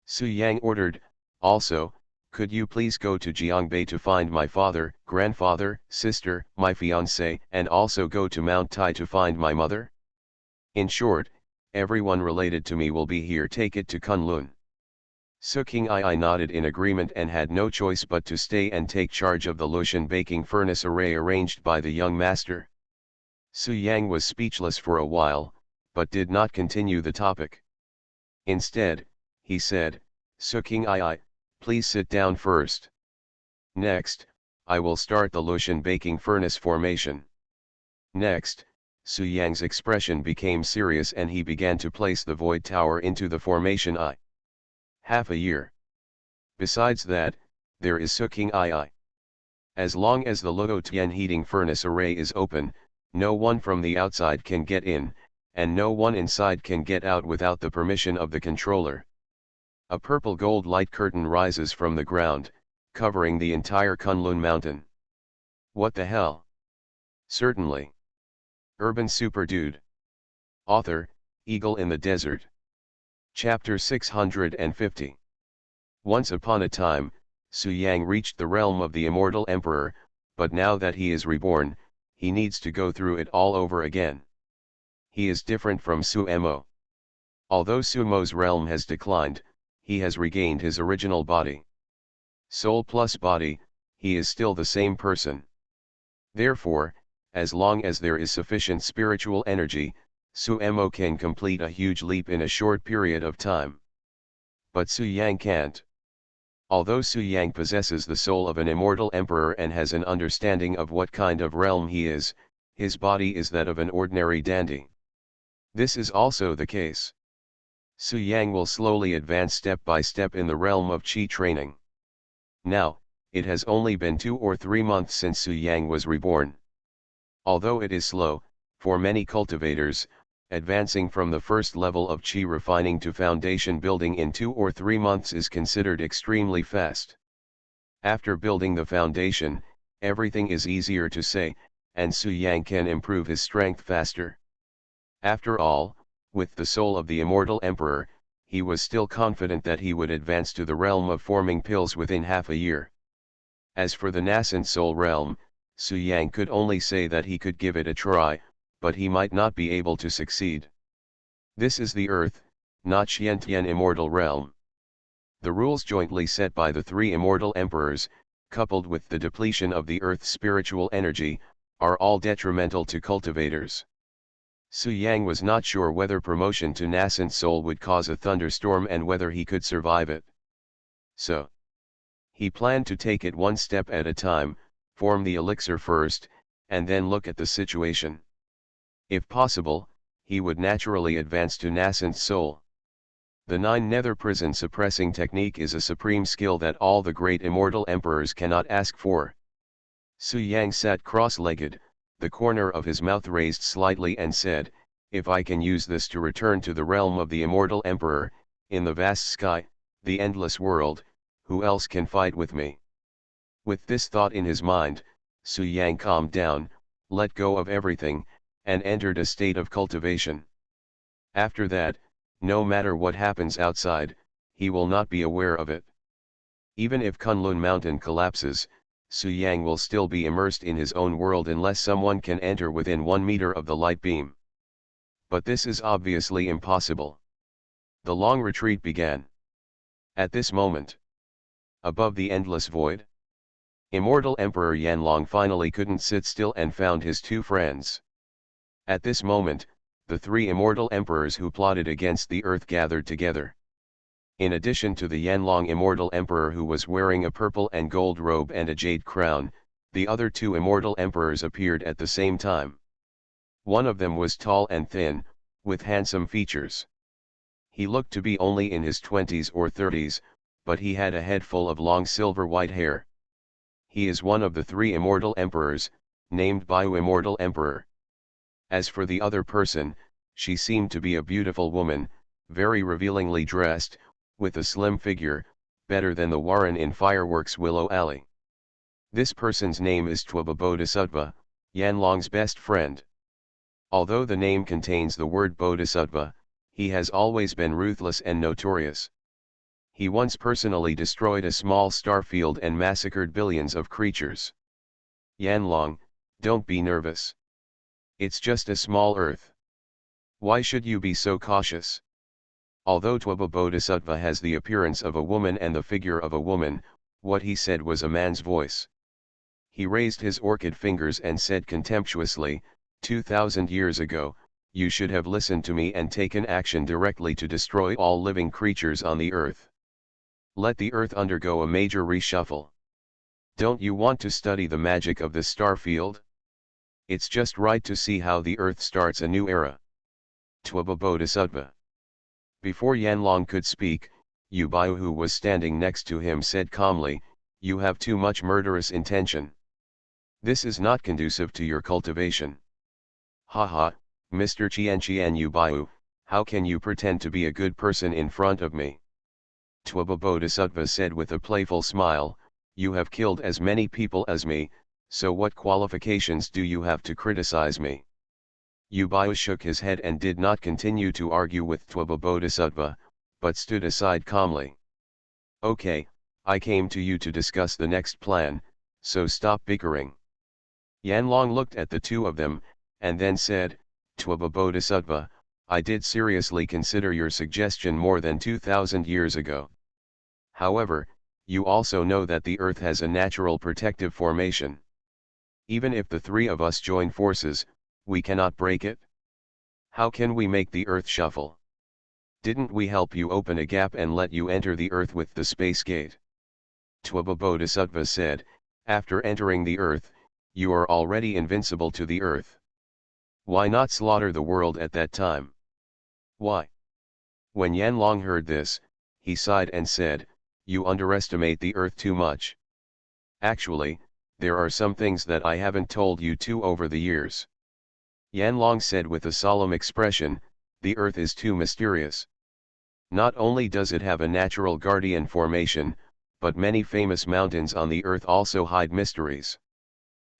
Su Yang ordered, also, could you please go to Jiangbei to find my father, grandfather, sister, my fiancé, and also go to Mount Tai to find my mother? In short, everyone related to me will be here. Take it to Kunlun. Su King Ai nodded in agreement and had no choice but to stay and take charge of the Lushan baking furnace array arranged by the young master. Su Yang was speechless for a while, but did not continue the topic. Instead, he said, Su King Ai, please sit down first. Next, I will start the Lushan baking furnace formation. Next, Su Yang's expression became serious and he began to place the Void Tower into the formation eye. Half a year. Besides that, there is Su King Ai. As long as the Luo Tian heating furnace array is open, no one from the outside can get in, and no one inside can get out without the permission of the controller. A purple gold light curtain rises from the ground, covering the entire Kunlun Mountain. What the hell? Certainly. Urban Super Dude. Author, Eagle in the Desert. Chapter 650. Once upon a time, Su Yang reached the realm of the immortal emperor, but now that he is reborn, he needs to go through it all over again. He is different from Su Mo. Although Su Mo's realm has declined, he has regained his original body. Soul plus body, he is still the same person. Therefore, as long as there is sufficient spiritual energy, Su Mo can complete a huge leap in a short period of time. But Su Yang can't. Although Su Yang possesses the soul of an immortal emperor and has an understanding of what kind of realm he is, his body is that of an ordinary dandy. This is also the case. Su Yang will slowly advance step by step in the realm of Qi training. Now, it has only been 2 or 3 months since Su Yang was reborn. Although it is slow, for many cultivators, advancing from the first level of chi refining to foundation building in 2 or 3 months is considered extremely fast. After building the foundation, everything is easier to say, and Su Yang can improve his strength faster. After all, with the soul of the immortal emperor, he was still confident that he would advance to the realm of forming pills within half a year. As for the nascent soul realm, Su Yang could only say that he could give it a try, but he might not be able to succeed. This is the earth, not Xiantian immortal realm. The rules jointly set by the 3 immortal emperors, coupled with the depletion of the earth's spiritual energy, are all detrimental to cultivators. Su Yang was not sure whether promotion to nascent soul would cause a thunderstorm and whether he could survive it. So, he planned to take it one step at a time, form the elixir first, and then look at the situation. If possible, he would naturally advance to nascent soul. The 9 nether prison suppressing technique is a supreme skill that all the great immortal emperors cannot ask for. Su Yang sat cross-legged, the corner of his mouth raised slightly and said, "If I can use this to return to the realm of the immortal emperor, in the vast sky, the endless world, who else can fight with me?" With this thought in his mind, Su Yang calmed down, let go of everything, and entered a state of cultivation. After that, no matter what happens outside, he will not be aware of it. Even if Kunlun Mountain collapses, Su Yang will still be immersed in his own world unless someone can enter within 1 meter of the light beam. But this is obviously impossible. The long retreat began. At this moment, above the endless void, immortal Emperor Yanlong finally couldn't sit still and found his 2 friends. At this moment, the 3 immortal emperors who plotted against the earth gathered together. In addition to the Yanlong immortal emperor who was wearing a purple and gold robe and a jade crown, the other 2 immortal emperors appeared at the same time. One of them was tall and thin, with handsome features. He looked to be only in his 20s or 30s, but he had a head full of long silver-white hair. He is one of the 3 immortal emperors, named Baiyu Immortal Emperor. As for the other person, she seemed to be a beautiful woman, very revealingly dressed, with a slim figure, better than the Warren in Fireworks Willow Alley. This person's name is Twaba Bodhisattva, Yanlong's best friend. Although the name contains the word Bodhisattva, he has always been ruthless and notorious. He once personally destroyed a small star field and massacred billions of creatures. Yanlong, don't be nervous. It's just a small earth. Why should you be so cautious? Although Twaba Bodhisattva has the appearance of a woman and the figure of a woman, what he said was a man's voice. He raised his orchid fingers and said contemptuously, 2,000 years ago, you should have listened to me and taken action directly to destroy all living creatures on the earth. Let the earth undergo a major reshuffle. Don't you want to study the magic of the star field? It's just right to see how the earth starts a new era. Twaba Bodhisattva. Before Yanlong could speak, Yu Baiyu who was standing next to him said calmly, you have too much murderous intention. This is not conducive to your cultivation. Haha, Mr. Qian Yu Baiyu, how can you pretend to be a good person in front of me? Twaba Bodhisattva said with a playful smile, you have killed as many people as me, so what qualifications do you have to criticize me? Yu Baiyu shook his head and did not continue to argue with Twaba Bodhisattva, but stood aside calmly. Okay, I came to you to discuss the next plan, so stop bickering. Yanlong looked at the 2 of them, and then said, Twaba Bodhisattva, I did seriously consider your suggestion more than 2,000 years ago. However, you also know that the earth has a natural protective formation. Even if the 3 of us join forces, we cannot break it. How can we make the earth shuffle? Didn't we help you open a gap and let you enter the earth with the space gate? Twaba Bodhisattva said, after entering the earth, you are already invincible to the earth. Why not slaughter the world at that time? Why? When Yanlong heard this, he sighed and said, you underestimate the earth too much. Actually, there are some things that I haven't told you to over the years. Yanlong said with a solemn expression, "The earth is too mysterious. Not only does it have a natural guardian formation, but many famous mountains on the earth also hide mysteries.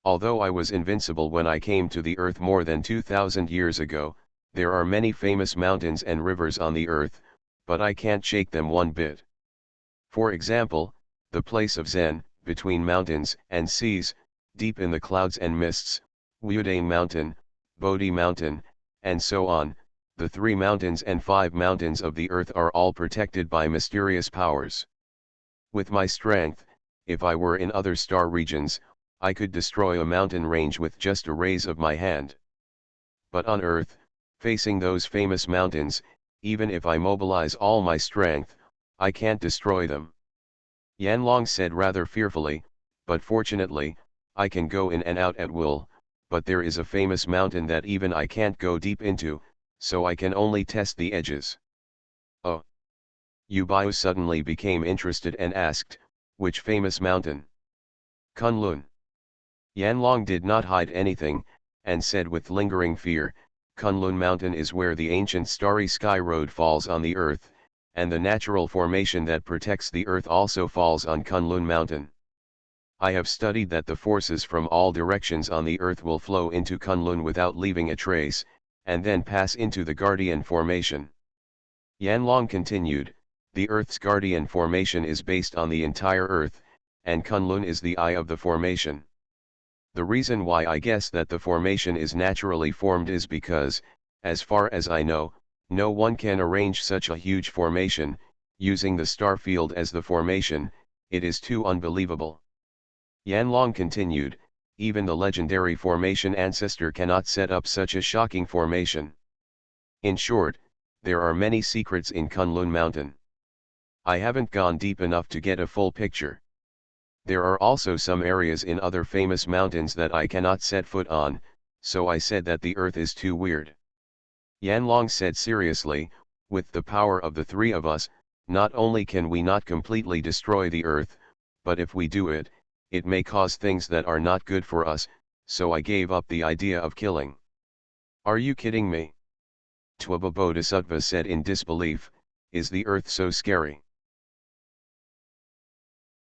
Although I was invincible when I came to the earth more than 2,000 years ago, there are many famous mountains and rivers on the earth, but I can't shake them one bit. For example, the place of Zen, between mountains and seas, deep in the clouds and mists, Wudane Mountain, Bodhi Mountain, and so on. The 3 mountains and 5 mountains of the earth are all protected by mysterious powers. With my strength, if I were in other star regions, I could destroy a mountain range with just a raise of my hand. But on Earth, facing those famous mountains, even if I mobilize all my strength, I can't destroy them." Yanlong said rather fearfully, "But fortunately, I can go in and out at will, but there is a famous mountain that even I can't go deep into, so I can only test the edges." "Oh." Yu Bio suddenly became interested and asked, "Which famous mountain?" "Kunlun." Yanlong did not hide anything, and said with lingering fear, "Kunlun Mountain is where the ancient starry sky road falls on the earth, and the natural formation that protects the earth also falls on Kunlun Mountain. I have studied that the forces from all directions on the earth will flow into Kunlun without leaving a trace, and then pass into the Guardian Formation." Yanlong continued, "The Earth's Guardian Formation is based on the entire Earth, and Kunlun is the eye of the formation. The reason why I guess that the formation is naturally formed is because, as far as I know, no one can arrange such a huge formation, using the star field as the formation. It is too unbelievable." Yanlong continued, "Even the legendary formation ancestor cannot set up such a shocking formation. In short, there are many secrets in Kunlun Mountain. I haven't gone deep enough to get a full picture. There are also some areas in other famous mountains that I cannot set foot on, so I said that the earth is too weird." Yanlong said seriously, "With the power of the 3 of us, not only can we not completely destroy the earth, but if we do it, it may cause things that are not good for us, so I gave up the idea of killing." "Are you kidding me?" Tuaba Bodhisattva said in disbelief, "Is the earth so scary?"